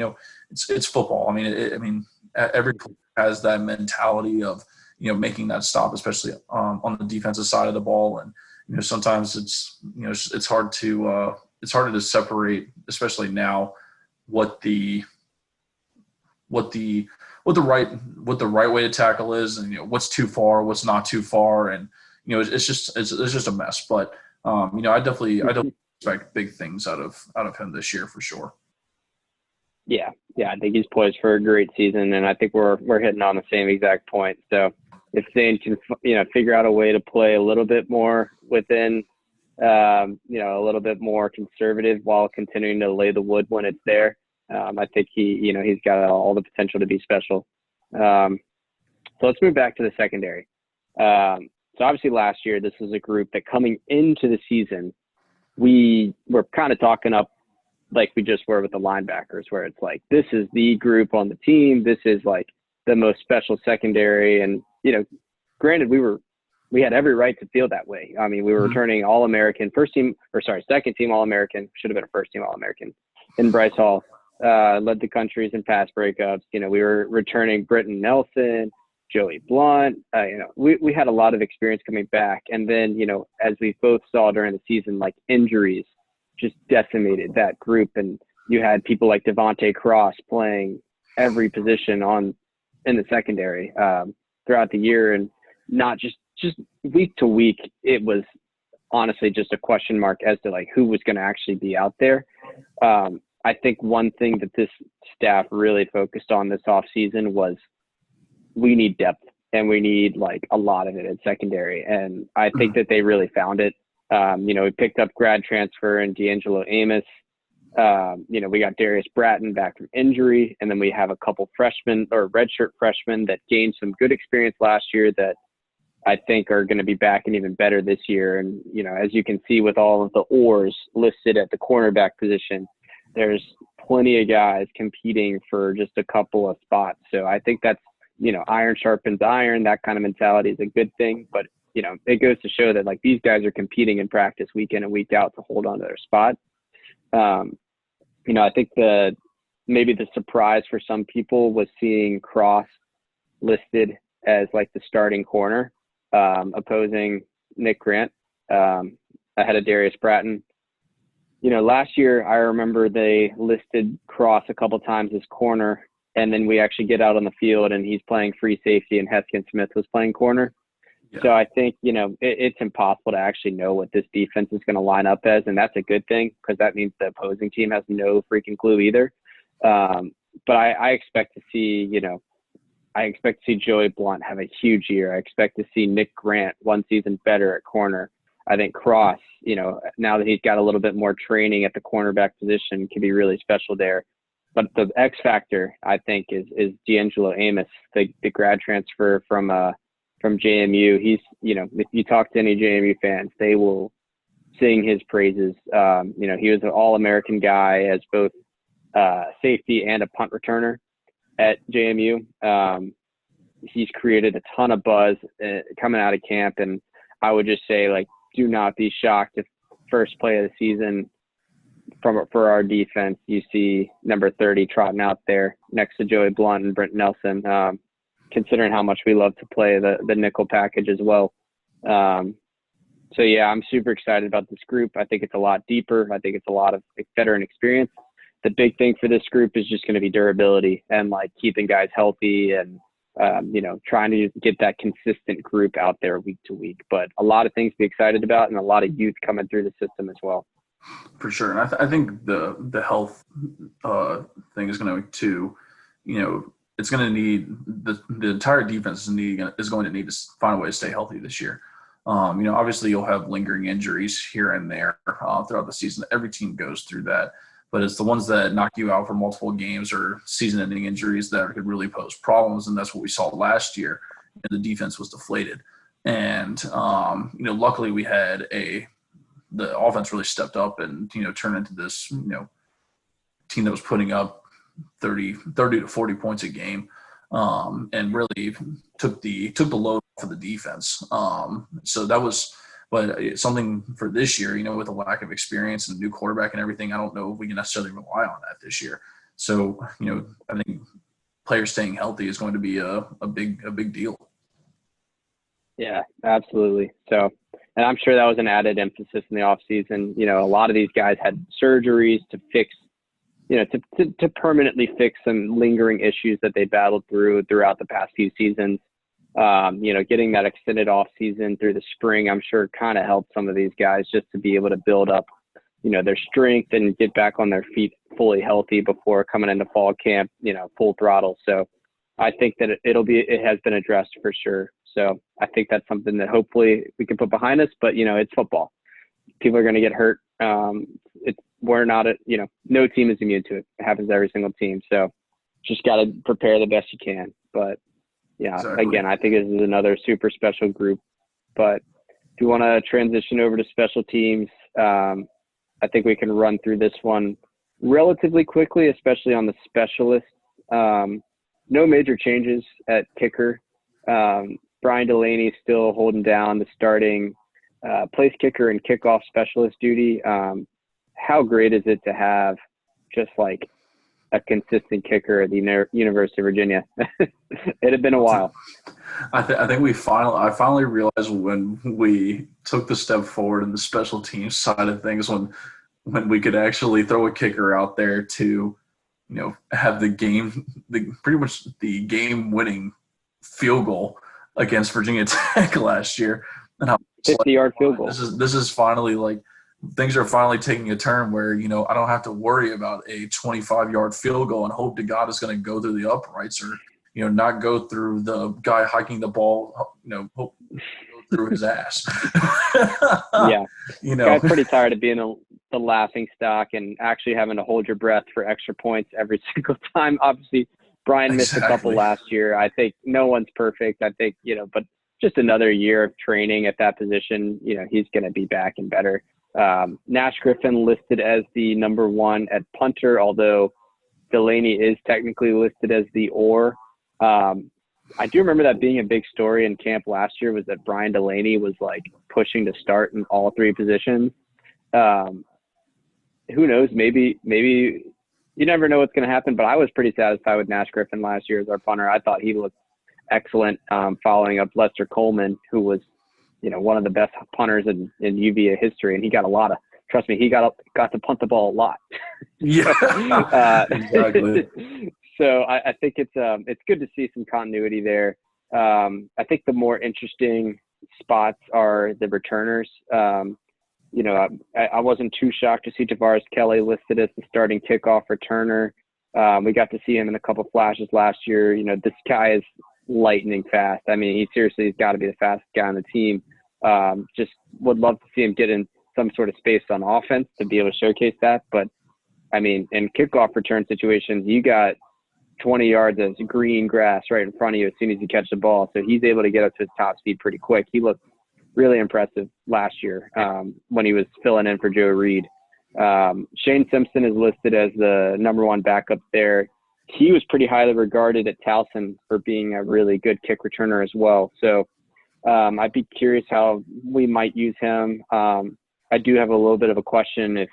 it's football. I mean, every player has that mentality of, making that stop, especially on the defensive side of the ball. And, sometimes it's hard to separate, especially now, what the right way to tackle is, and what's too far, what's not too far, and it's just a mess. But I definitely expect big things out of him this year for sure. Yeah, I think he's poised for a great season, and I think we're hitting on the same exact point. So if Zane can figure out a way to play a little bit more within a little bit more conservative while continuing to lay the wood when it's there. I think he's got all the potential to be special. So let's move back to the secondary. So obviously last year, this was a group that coming into the season, we were kind of talking up like we just were with the linebackers, where it's like, this is the group on the team. This is like the most special secondary. And, granted, we had every right to feel that way. I mean, we were returning All-American, second team All-American, should have been a first team All-American in Bryce Hall, led the countries in pass breakups. We were returning Britton Nelson, Joey Blunt. We had a lot of experience coming back. And then, as we both saw during the season, like injuries just decimated that group. And you had people like Devontae Cross playing every position in the secondary throughout the year. And not just week to week, it was honestly just a question mark as to like who was going to actually be out there. I think one thing that this staff really focused on this offseason was we need depth, and we need like a lot of it at secondary. And I think that they really found it. We picked up grad transfer and D'Angelo Amos. We got Darius Bratton back from injury, and then we have a couple freshmen or redshirt freshmen that gained some good experience last year that I think are going to be back and even better this year. And, as you can see with all of the oars listed at the cornerback position, there's plenty of guys competing for just a couple of spots. So I think that's, iron sharpens iron. That kind of mentality is a good thing. But, it goes to show that like these guys are competing in practice week in and week out to hold on to their spot. I think maybe the surprise for some people was seeing Cross listed as like the starting corner, opposing Nick Grant, ahead of Darius Bratton. Last year I remember they listed Cross a couple times as corner, and then we actually get out on the field and he's playing free safety and Heskin Smith was playing corner. Yeah. So I think, it's impossible to actually know what this defense is going to line up as. And that's a good thing because that means the opposing team has no freaking clue either. But I expect to see, Joey Blunt have a huge year. I expect to see Nick Grant one season better at corner. I think Cross, now that he's got a little bit more training at the cornerback position, can be really special there. But the X factor, I think, is D'Angelo Amos, the grad transfer from JMU. He's, if you talk to any JMU fans, they will sing his praises. He was an All-American guy as both safety and a punt returner at JMU. He's created a ton of buzz coming out of camp, and I would just say, like, do not be shocked if first play of the season for our defense, you see number 30 trotting out there next to Joey Blunt and Britton Nelson, considering how much we love to play the nickel package as well. So, yeah, I'm super excited about this group. I think it's a lot deeper. I think it's a lot of veteran experience. The big thing for this group is just going to be durability and, like, keeping guys healthy and, trying to get that consistent group out there week to week. But a lot of things to be excited about and a lot of youth coming through the system as well. For sure. And I think the health thing is going to, too, it's going to need the entire defense is going to need to find a way to stay healthy this year. Obviously you'll have lingering injuries here and there throughout the season. Every team goes through that, but it's the ones that knock you out for multiple games or season-ending injuries that could really pose problems. And that's what we saw last year. And the defense was deflated. And, luckily we had the offense really stepped up and, turned into this, team that was putting up 30 to 40 points a game, and really took the load for the defense. So that was, but it's something for this year, with the lack of experience and new quarterback and everything, I don't know if we can necessarily rely on that this year. So, I think players staying healthy is going to be a big deal. Yeah, absolutely. So, and I'm sure that was an added emphasis in the offseason. A lot of these guys had surgeries to fix, to permanently fix some lingering issues that they battled throughout the past few seasons. Getting that extended off season through the spring, I'm sure kind of helped some of these guys just to be able to build up, their strength and get back on their feet fully healthy before coming into fall camp, full throttle. So I think that it has been addressed for sure. So I think that's something that hopefully we can put behind us, but it's football. people are going to get hurt. We're not no team is immune to it. It happens to every single team. So just got to prepare the best you can. But yeah, Exactly. Again, I think this is another super special group. But if you want to transition over to special teams, I think we can run through this one relatively quickly, especially on the specialists. No major changes at kicker. Brian Delaney still holding down the starting place kicker and kickoff specialist duty. How great is it to have just like a consistent kicker at the University of Virginia? It had been a while. I think I finally realized when we took the step forward in the special teams side of things, when we could actually throw a kicker out there to, have pretty much the game winning field goal against Virginia Tech last year. And 50-yard field goal. This is finally like things are finally taking a turn where, I don't have to worry about a 25-yard field goal and hope to God it's going to go through the uprights or, not go through the guy hiking the ball, hope go through his ass. Yeah. Guy's pretty tired of being the laughing stock and actually having to hold your breath for extra points every single time. Obviously, Brian missed a couple last year. I think no one's perfect. I think, but just another year of training at that position, he's going to be back and better. Nash Griffin listed as the number 1 at punter, although Delaney is technically listed as the oar. I do remember that being a big story in camp last year was that Brian Delaney was like pushing to start in all 3 positions. Who knows? Maybe you never know what's going to happen, but I was pretty satisfied with Nash Griffin last year as our punter. I thought he looked excellent, following up Lester Coleman, who was, one of the best punters in UVA history. And he got trust me, he got to punt the ball a lot. Yeah, exactly. So I think it's good to see some continuity there. I think the more interesting spots are the returners. I wasn't too shocked to see Tavares Kelly listed as the starting kickoff returner. We got to see him in a couple flashes last year. This guy is lightning fast. I mean, he seriously has got to be the fastest guy on the team. Just would love to see him get in some sort of space on offense to be able to showcase that. But I mean, in kickoff return situations, you got 20 yards of green grass right in front of you as soon as you catch the ball. So he's able to get up to his top speed pretty quick. He looked really impressive last year when he was filling in for Joe Reed. Shane Simpson is listed as the number 1 backup there. He was pretty highly regarded at Towson for being a really good kick returner as well. So I'd be curious how we might use him. I do have a little bit of a question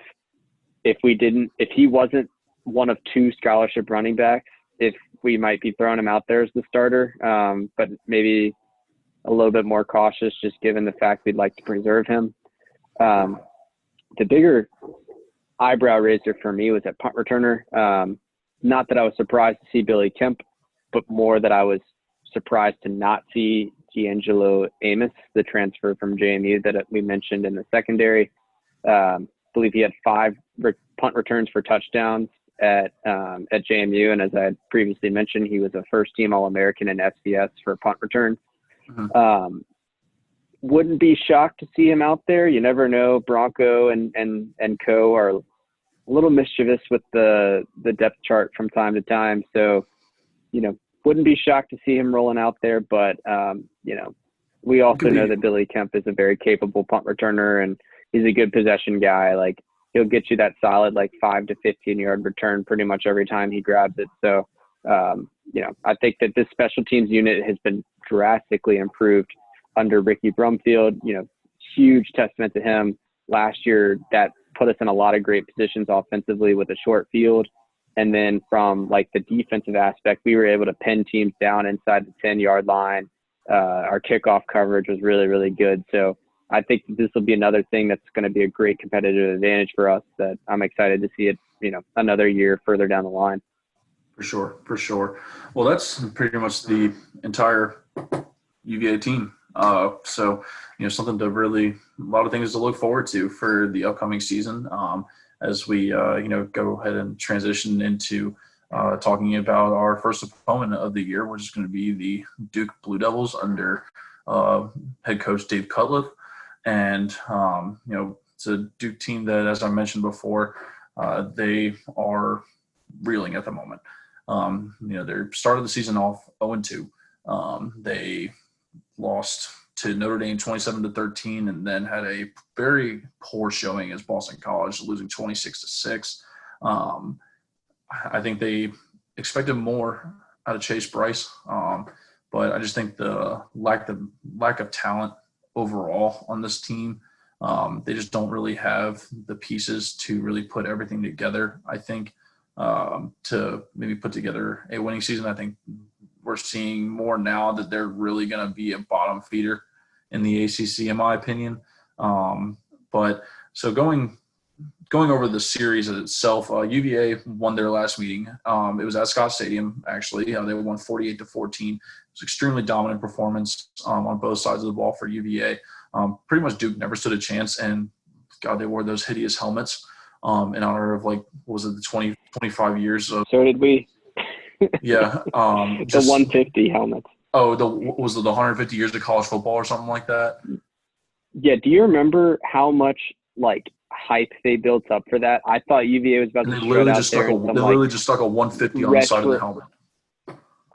if he wasn't one of 2 scholarship running backs, if we might be throwing him out there as the starter, but maybe a little bit more cautious just given the fact we'd like to preserve him. The bigger eyebrow raiser for me was at punt returner. Not that I was surprised to see Billy Kemp, but more that I was surprised to not see D'Angelo Amos, the transfer from JMU that we mentioned in the secondary. I believe he had 5 punt returns for touchdowns at JMU. And as I had previously mentioned, he was a first-team All-American in FCS for punt return. Mm-hmm. Wouldn't be shocked to see him out there. You never know. Bronco and co are a little mischievous with the depth chart from time to time. So, wouldn't be shocked to see him rolling out there. But, we also know that Billy Kemp is a very capable punt returner and he's a good possession guy. Like, he'll get you that solid, 5 to 15-yard return pretty much every time he grabs it. So, I think that this special teams unit has been drastically improved under Ricky Brumfield. Huge testament to him. Last year, that put us in a lot of great positions offensively with a short field. And then from the defensive aspect, we were able to pin teams down inside the 10-yard line. Our kickoff coverage was really, really good. So I think this will be another thing that's going to be a great competitive advantage for us that I'm excited to see it, another year further down the line. For sure. Well, that's pretty much the entire UVA team. So, something to really, a lot of things to look forward to for the upcoming season as we, go ahead and transition into talking about our first opponent of the year, which is going to be the Duke Blue Devils under head coach Dave Cutcliffe. And, It's a Duke team that, as I mentioned before, they are reeling at the moment. They started the season off 0-2. They lost to Notre Dame 27-13, and then had a very poor showing as Boston College, losing 26-6. I think they expected more out of Chase Bryce, but I just think the lack of talent overall on this team, they just don't really have the pieces to really put everything together. I think to maybe put together a winning season. I think we're seeing more now that they're really going to be a bottom feeder in the ACC, in my opinion. But so going over the series itself, UVA won their last meeting. It was at Scott Stadium, actually. They won 48-14. It was extremely dominant performance on both sides of the ball for UVA. Pretty much Duke never stood a chance, and God, they wore those hideous helmets in honor of, like, what was it, the 25 years of – So did we. Yeah. The 150 helmets. Oh, was it the 150 years of college football or something like that? Yeah. Do you remember how much, like, hype they built up for that? I thought UVA was about to strut out there. They literally just stuck a 150 on the side of the helmet.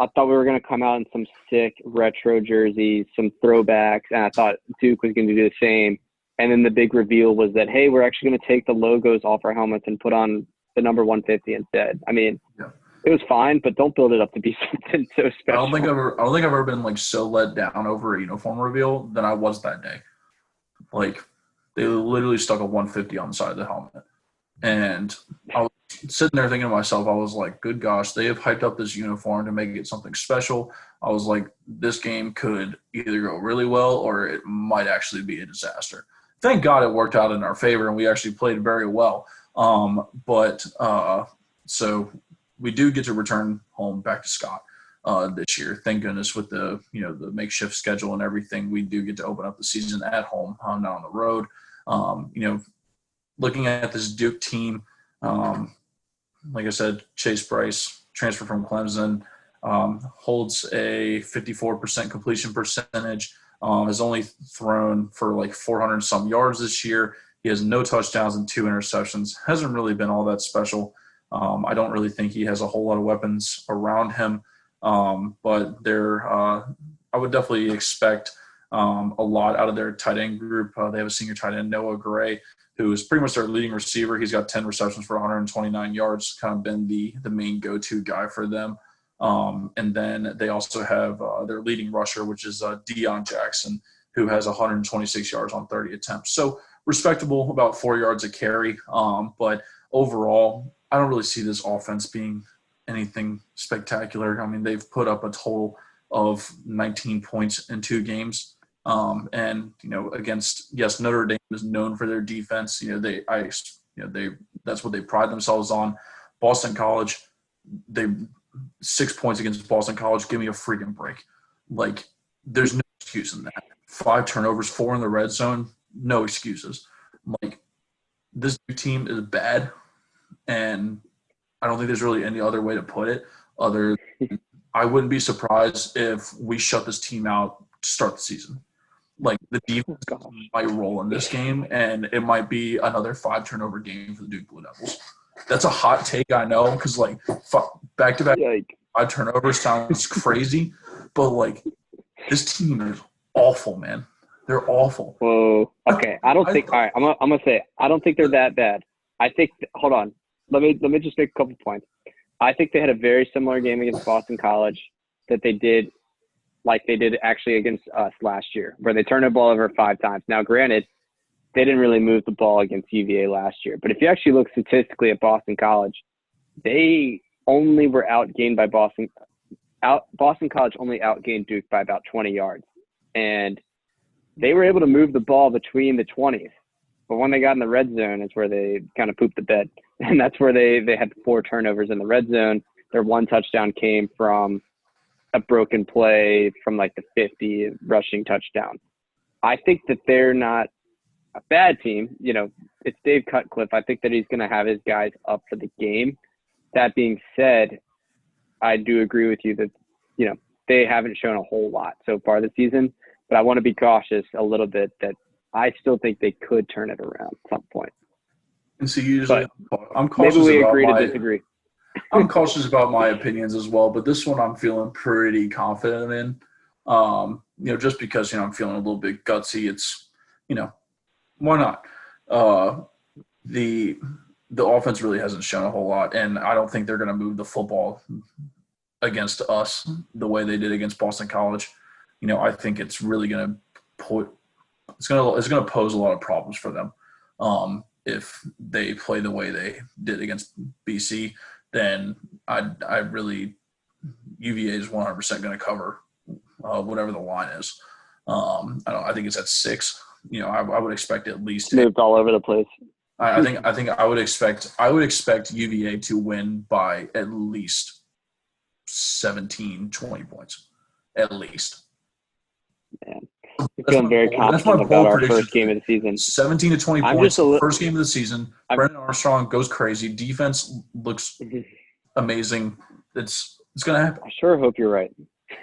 I thought we were going to come out in some sick retro jerseys, some throwbacks, and I thought Duke was going to do the same. And then the big reveal was that, hey, we're actually going to take the logos off our helmets and put on the number 150 instead. I mean, It was fine, but don't build it up to be something so special. I don't think I've ever been, like, so let down over a uniform reveal than I was that day. Like, they literally stuck a 150 on the side of the helmet. And I was sitting there thinking to myself, I was like, good gosh, they have hyped up this uniform to make it something special. I was like, this game could either go really well or it might actually be a disaster. Thank God it worked out in our favor, and we actually played very well. So we do get to return home back to Scott this year. Thank goodness, with the makeshift schedule and everything, we do get to open up the season at home, not on the road. Looking at this Duke team, like I said, Chase Bryce, transfer from Clemson, holds a 54% completion percentage, has only thrown for like 400 some yards this year. He has no touchdowns and 2 interceptions. Hasn't really been all that special. I don't really think he has a whole lot of weapons around him, but I would definitely expect a lot out of their tight end group. They have a senior tight end, Noah Gray, who is pretty much their leading receiver. He's got 10 receptions for 129 yards, kind of been the main go-to guy for them. And then they also have their leading rusher, which is Deion Jackson, who has 126 yards on 30 attempts. So respectable, about 4 yards a carry. But overall, I don't really see this offense being anything spectacular. I mean, they've put up a total of 19 points in 2 games. And against, yes, Notre Dame is known for their defense. That's what they pride themselves on. Boston College, 6 points against Boston College. Give me a freaking break. Like, there's no excuse in that. 5 turnovers, 4 in the red zone, no excuses. Like, this team is bad, and I don't think there's really any other way to put it other than I wouldn't be surprised if we shut this team out to start the season. Like, the defense might roll in this game, and it might be another 5 turnover game for the Duke Blue Devils. That's a hot take, I know, because, like, back-to-back 5 turnovers sounds crazy, but, like, this team is awful, man. They're awful. Whoa. Okay. All right. I'm gonna say, I don't think they're that bad. I think, hold on. Let me just make a couple points. I think they had a very similar game against Boston College that they did, like they did actually against us last year, where they turned the ball over 5 times. Now, granted, they didn't really move the ball against UVA last year, but if you actually look statistically at Boston College, they only were outgained by Boston College only outgained Duke by about 20 yards. And they were able to move the ball between the 20s. But when they got in the red zone is where they kind of pooped the bed. And that's where they had 4 turnovers in the red zone. Their 1 touchdown came from a broken play from like the 50 rushing touchdown. I think that they're not a bad team. It's Dave Cutcliffe. I think that he's going to have his guys up for the game. That being said, I do agree with you that, they haven't shown a whole lot so far this season, but I want to be cautious a little bit that I still think they could turn it around at some point. And so usually I'm Maybe cautious we about agree to disagree. I'm cautious about my opinions as well, but this one I'm feeling pretty confident in. Just because, I'm feeling a little bit gutsy. It's, why not? The offense really hasn't shown a whole lot, and I don't think they're going to move the football against us the way they did against Boston College. I think it's really going to it's going to pose a lot of problems for them. If they play the way they did against BC, then UVA is 100% going to cover whatever the line is. I think it's at 6. I would expect at least moved all over the place. I think I would expect UVA to win by at least 17, 20 points, at least. Man, I'm feeling very confident about our first game of the season. 17 to 20 points, first game of the season. Brendan Armstrong goes crazy. Defense looks amazing. It's going to happen. I sure hope you're right.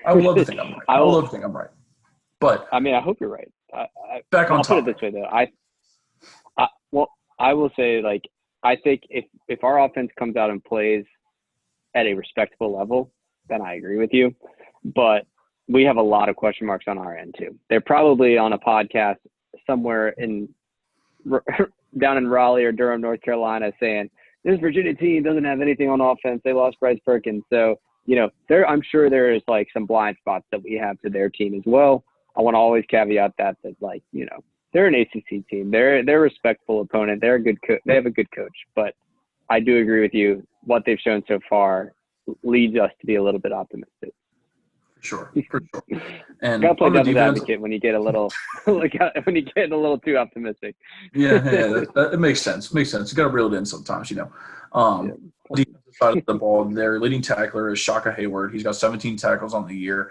I would love to think I'm right. I would love to think I'm right. But I mean, I hope you're right. I'll put it this way, though. I will say, I think if our offense comes out and plays at a respectable level, then I agree with you. But we have a lot of question marks on our end too. They're probably on a podcast somewhere down in Raleigh or Durham, North Carolina, saying this Virginia team doesn't have anything on offense. They lost Bryce Perkins. So, I'm sure there is some blind spots that we have to their team as well. I want to always caveat that they're an ACC team. They're a respectful opponent. They're a good they have a good coach. But I do agree with you. What they've shown so far leads us to be a little bit optimistic. For sure. And gotta play devil's advocate when you get a little when you get a little too optimistic. Yeah, it makes sense. You got to reel it in sometimes, Defensive side of the ball, their leading tackler is Shaka Hayward. He's got 17 tackles on the year.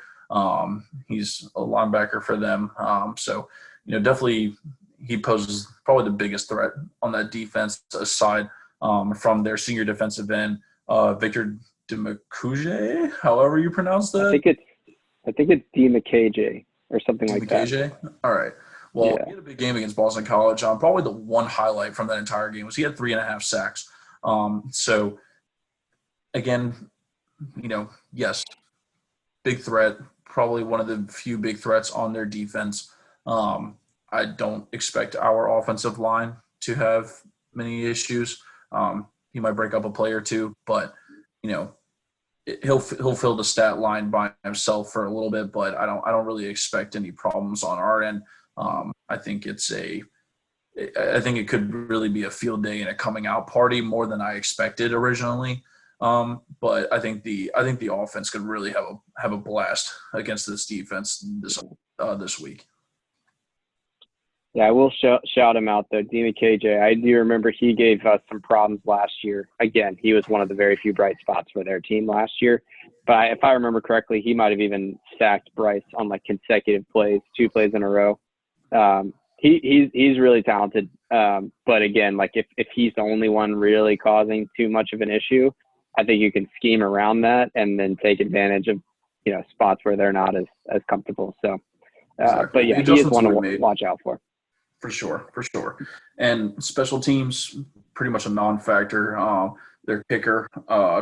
He's a linebacker for them. So definitely he poses probably the biggest threat on that defense aside from their senior defensive end, Victor Demacuje, however you pronounce that. I think it's Demacuje or something like that. Demacuje? All right. Well, he had a big game against Boston College. Probably the one highlight from that entire game was he had 3.5 sacks. So, again, yes, big threat, probably one of the few big threats on their defense. I don't expect our offensive line to have many issues. He might break up a play or two, but, he'll fill the stat line by himself for a little bit, but I don't really expect any problems on our end. I think it could really be a field day and a coming out party more than I expected originally. But I think the offense could really have a blast against this defense this week. Yeah, I will shout him out though, Dima KJ. I do remember he gave us some problems last year. Again, he was one of the very few bright spots for their team last year. But if I remember correctly, he might have even sacked Bryce on consecutive plays, 2 plays in a row. He's really talented. But again, if he's the only one really causing too much of an issue, I think you can scheme around that and then take advantage of spots where they're not as comfortable. So, exactly. But yeah, he is one to watch out for. For sure. And special teams, pretty much a non-factor. Their kicker,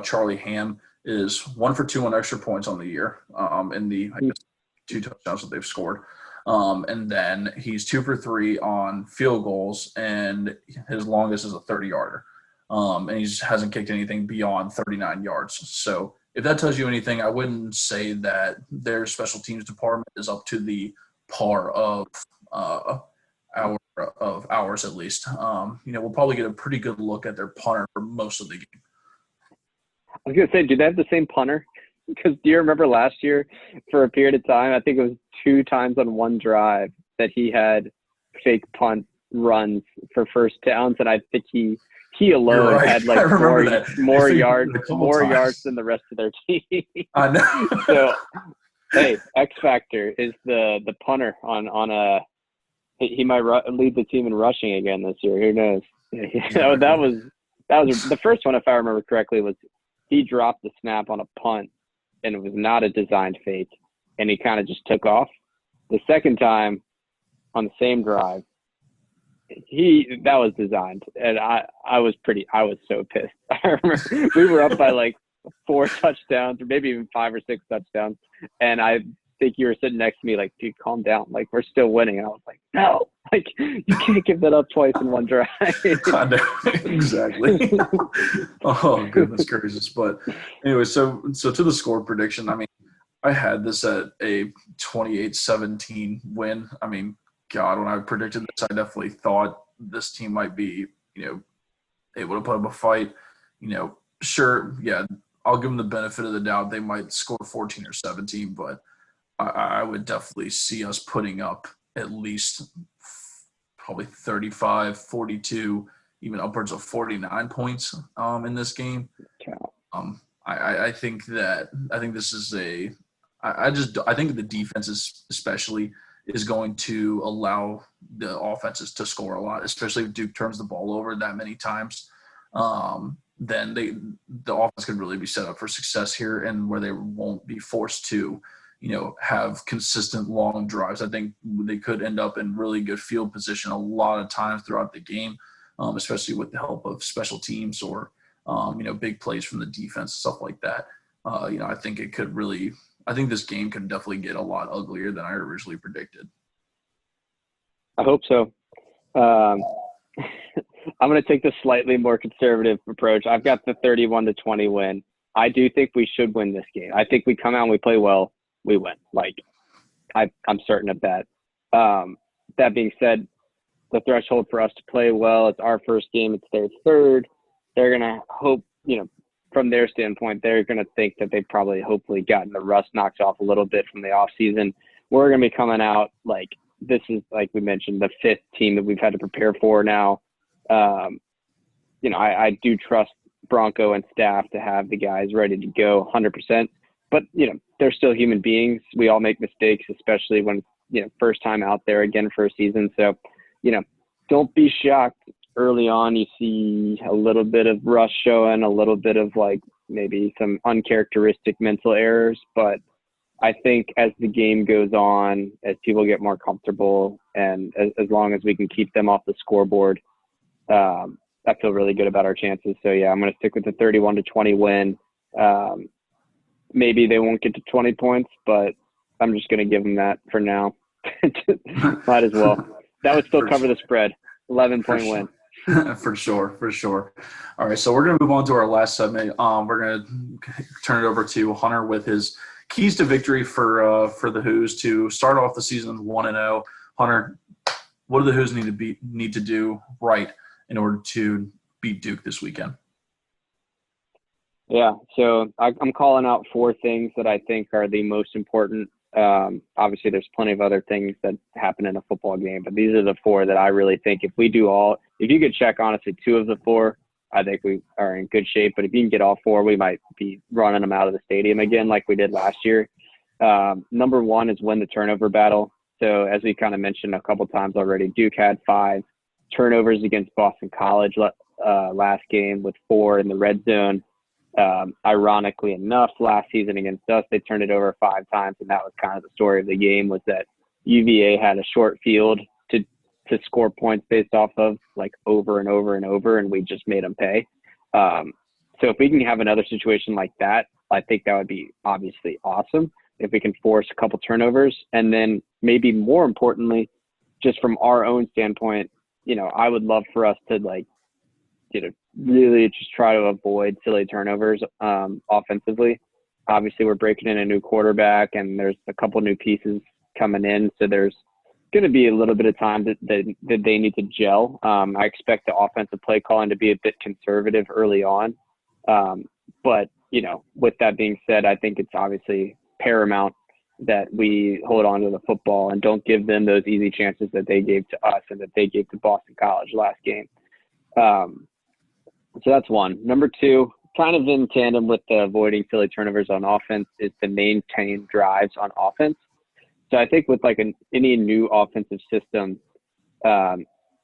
Charlie Ham, is 1 for 2 on extra points on the year in the 2 touchdowns that they've scored. And then he's 2 for 3 on field goals, and his longest is a 30-yarder. And he hasn't kicked anything beyond 39 yards. So if that tells you anything, I wouldn't say that their special teams department is up to the par of ours at least. We'll probably get a pretty good look at their punter for most of the game. I was going to say, do they have the same punter? Because do you remember last year for a period of time, I think it was 2 times on one drive that he had fake punt runs for first downs, and I think he alone had more yards than the rest of their team. I know. So, hey, X Factor is the punter on a. He might lead the team in rushing again this year. Who knows? That was the first one, if I remember correctly, was he dropped the snap on a punt, and it was not a designed fake, and he kind of just took off. The second time, on the same drive, that was designed, and I was so pissed. I remember we were up by like 4 touchdowns, or maybe even 5 or 6 touchdowns, and I think you were sitting next to me like, dude, calm down, like we're still winning. And I was like, no, like you can't give that up twice in one drive. I know, exactly. Oh, goodness gracious. But anyway, so to the score prediction, I mean, I had this at a 28-17 win. I mean, God, when I predicted this, I definitely thought this team might be, able to put up a fight. Sure, yeah, I'll give them the benefit of the doubt. They might score 14 or 17, but I would definitely see us putting up at least probably 35, 42, even upwards of 49 points in this game. I think this is I think the defenses especially is going to allow the offenses to score a lot, especially if Duke turns the ball over that many times. Then the offense could really be set up for success here, and where they won't be forced to, have consistent long drives. I think they could end up in really good field position a lot of times throughout the game, especially with the help of special teams or, big plays from the defense, stuff like that. I think I think this game could definitely get a lot uglier than I originally predicted. I hope so. I'm going to take the slightly more conservative approach. I've got the 31-20 win. I do think we should win this game. I think we come out and we play well, we win. Like, I'm certain of that. That being said, the threshold for us to play well, it's our first game, it's their third. They're going to hope, from their standpoint, they're going to think that they've probably hopefully gotten the rust knocked off a little bit from the off season. We're going to be coming out like this is, like we mentioned, the 5th team that we've had to prepare for now. I do trust Bronco and staff to have the guys ready to go 100%, but they're still human beings. We all make mistakes, especially when, first time out there again for a season. So, don't be shocked early on. You see a little bit of rust showing, a little bit of like maybe some uncharacteristic mental errors, but I think as the game goes on, as people get more comfortable, and as long as we can keep them off the scoreboard, I feel really good about our chances. So yeah, I'm going to stick with the 31-20 win. Maybe they won't get to 20 points, but I'm just going to give them that for now. Might as well. That would still cover the spread. 11-point win. For sure. All right, so we're going to move on to our last segment. We're going to turn it over to Hunter with his keys to victory for the Hoos to start off the season 1-0. Hunter, what do the Hoos need to do right in order to beat Duke this weekend? Yeah, so I'm calling out 4 things that I think are the most important. Obviously, there's plenty of other things that happen in a football game, but these are the 4 that I really think if you could check honestly 2 of the 4, I think we are in good shape. But if you can get all 4, we might be running them out of the stadium again like we did last year. Number 1 is win the turnover battle. So as we kind of mentioned a couple times already, Duke had 5 turnovers against Boston College last game with 4 in the red zone. Ironically enough, last season against us, they turned it over 5 times, and that was kind of the story of the game, was that UVA had a short field to score points based off of, like, over and over and over, and we just made them pay. So if we can have another situation like that, I think that would be obviously awesome if we can force a couple turnovers. And then maybe more importantly, just from our own standpoint, I would love for us to, like, really just try to avoid silly turnovers offensively. Obviously, we're breaking in a new quarterback, and there's a couple new pieces coming in, so there's going to be a little bit of time that they need to gel. I expect the offensive play calling to be a bit conservative early on. But, with that being said, I think it's obviously paramount that we hold on to the football and don't give them those easy chances that they gave to us and that they gave to Boston College last game. So that's 1. Number 2, kind of in tandem with the avoiding silly turnovers on offense, is to maintain drives on offense. So I think with any new offensive system,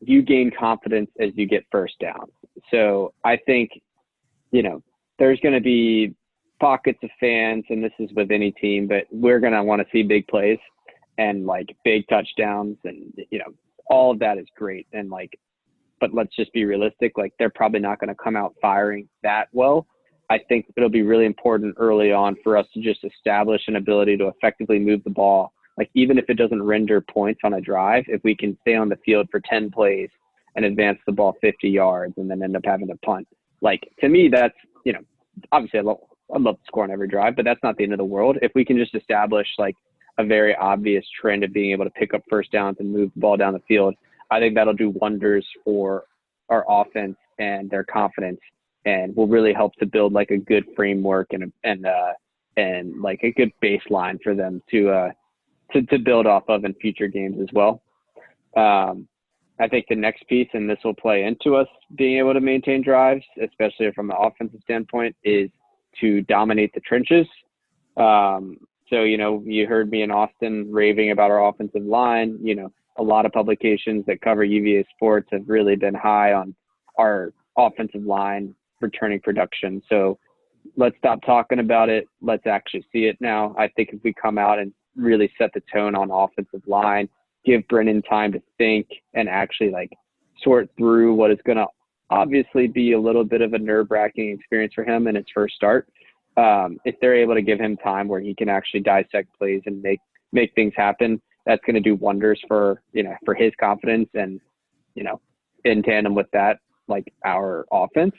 you gain confidence as you get first down. So I think, there's going to be pockets of fans, and this is with any team, but we're going to want to see big plays and like big touchdowns and, all of that is great. And like, but let's just be realistic. Like, they're probably not going to come out firing that well. I think it'll be really important early on for us to just establish an ability to effectively move the ball. Like, even if it doesn't render points on a drive, if we can stay on the field for 10 plays and advance the ball 50 yards and then end up having to punt. Like, to me, that's, you know, obviously I'd love to score on every drive, but that's not the end of the world. If we can just establish like a very obvious trend of being able to pick up first downs and move the ball down the field, I think that'll do wonders for our offense and their confidence, and will really help to build like a good framework and like a good baseline for them to build off of in future games as well. I think the next piece, and this will play into us being able to maintain drives, especially from an offensive standpoint, is to dominate the trenches. So, you know, you heard me and Austin raving about our offensive line. You know, a lot of publications that cover UVA sports have really been high on our offensive line returning production. So let's stop talking about it. Let's actually see it now. I think if we come out and really set the tone on offensive line, give Brennan time to think and actually like sort through what is going to obviously be a little bit of a nerve-wracking experience for him in his first start. If they're able to give him time where he can actually dissect plays and make things happen, that's going to do wonders for, you know, for his confidence and, you know, in tandem with that, like our offense.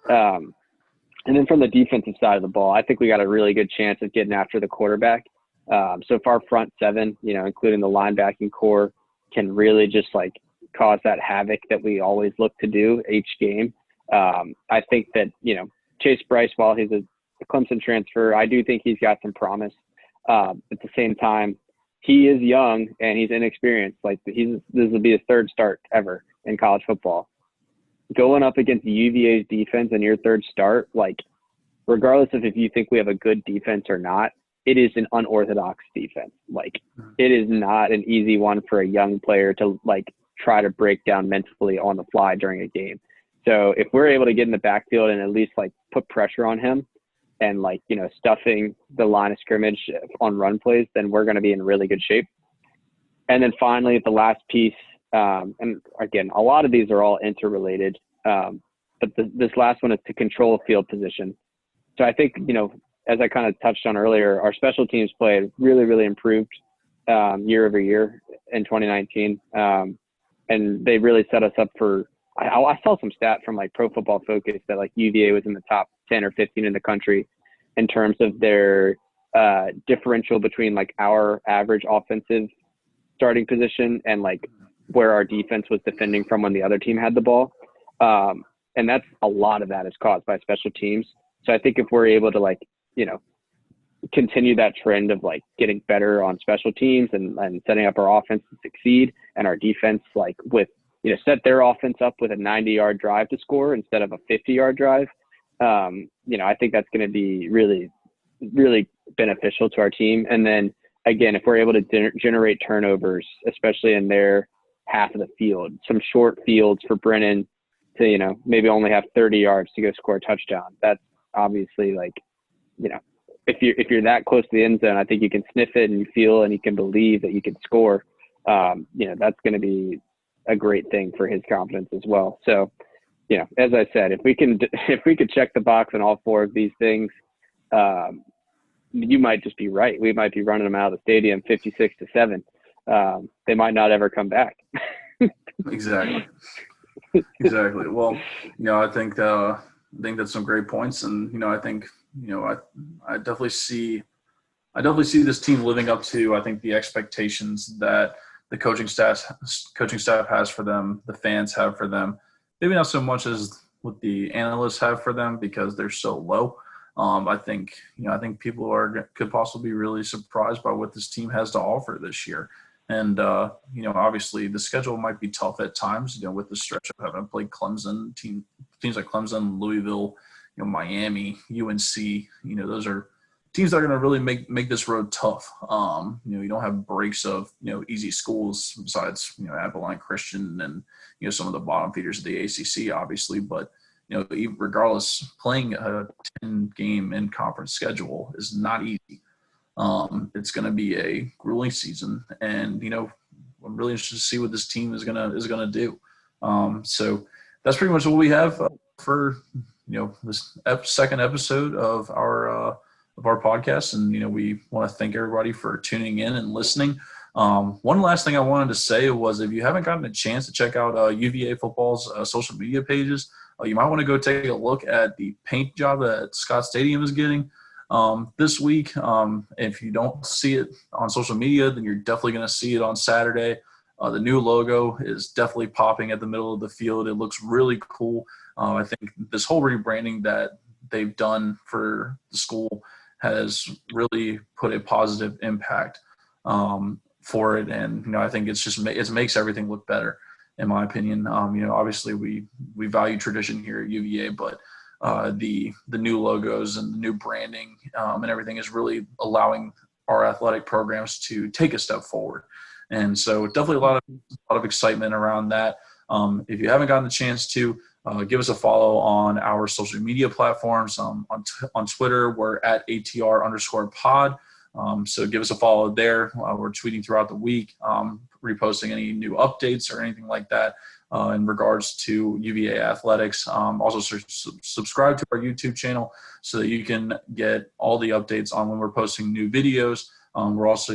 And then from the defensive side of the ball, I think we got a really good chance of getting after the quarterback. So if our front seven, you know, including the linebacking core, can really just like cause that havoc that we always look to do each game. I think that, you know, Chase Bryce, while he's a Clemson transfer, I do think he's got some promise. At the same time, he is young and he's inexperienced. Like, this will be his third start ever in college football. Going up against UVA's defense in your third start, like, regardless of if you think we have a good defense or not, it is an unorthodox defense. Like, it is not an easy one for a young player to like try to break down mentally on the fly during a game. So if we're able to get in the backfield and at least like put pressure on him and like, you know, stuffing the line of scrimmage on run plays, then we're going to be in really good shape. And then finally, the last piece, and again, a lot of these are all interrelated, but this last one is to control field position. So I think, you know, as I kind of touched on earlier, our special teams play really, really improved year over year in 2019. And they really set us up for, I saw some stat from like Pro Football Focus that like UVA was in the top 10 or 15 in the country in terms of their differential between like our average offensive starting position and like where our defense was defending from when the other team had the ball. And that's a lot of that is caused by special teams. So I think if we're able to like, you know, continue that trend of like getting better on special teams and setting up our offense to succeed, and our defense like with, you know, set their offense up with a 90-yard drive to score instead of a 50-yard drive. You know, I think that's going to be really, really beneficial to our team. And then again, if we're able to generate turnovers, especially in their half of the field, some short fields for Brennan to, you know, maybe only have 30 yards to go score a touchdown. That's obviously like, you know, if you're that close to the end zone, I think you can sniff it and you feel and you can believe that you can score. You know, that's going to be a great thing for his confidence as well. So, you know, as I said, if we could check the box on all four of these things, you might just be right. We might be running them out of the stadium 56-7. They might not ever come back. Exactly. Well, you know, I think that's some great points, and you know, I think, you know, I definitely see this team living up to, I think, the expectations that the coaching staff has for them, the fans have for them. Maybe not so much as what the analysts have for them because they're so low. I think people could possibly be really surprised by what this team has to offer this year. And, you know, obviously the schedule might be tough at times, you know, with the stretch of having played Clemson, teams like Clemson, Louisville, you know, Miami, UNC, you know, those are teams that are going to really make this road tough. You know, you don't have breaks of, you know, easy schools besides, you know, Abilene Christian and, you know, some of the bottom feeders of the ACC, obviously. But, you know, regardless, playing a 10-game in-conference schedule is not easy. It's going to be a grueling season. And, you know, I'm really interested to see what this team is gonna do. So that's pretty much what we have for this second episode of our podcast, and we want to thank everybody for tuning in and listening. One last thing I wanted to say was, if you haven't gotten a chance to check out UVA football's social media pages, you might want to go take a look at the paint job that Scott Stadium is getting this week. If you don't see it on social media, then you're definitely going to see it on Saturday. The new logo is definitely popping at the middle of the field. It looks really cool. I think this whole rebranding that they've done for the school has really put a positive impact for it, and I think it makes everything look better, in my opinion. Obviously we value tradition here at UVA, but the new logos and the new branding and everything is really allowing our athletic programs to take a step forward. And so definitely a lot of excitement around that. If you haven't gotten the chance to, give us a follow on our social media platforms. On Twitter, we're at ATR_pod. So give us a follow there. We're tweeting throughout the week, reposting any new updates or anything like that in regards to UVA athletics. Also subscribe to our YouTube channel so that you can get all the updates on when we're posting new videos. We're also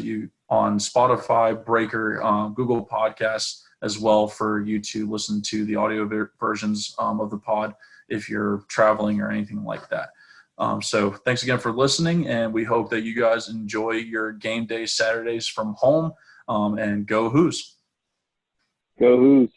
on Spotify, Breaker, Google Podcasts as well for you to listen to the audio versions of the pod if you're traveling or anything like that. So thanks again for listening, and we hope that you guys enjoy your game day Saturdays from home, and go Hoos. Go Hoos.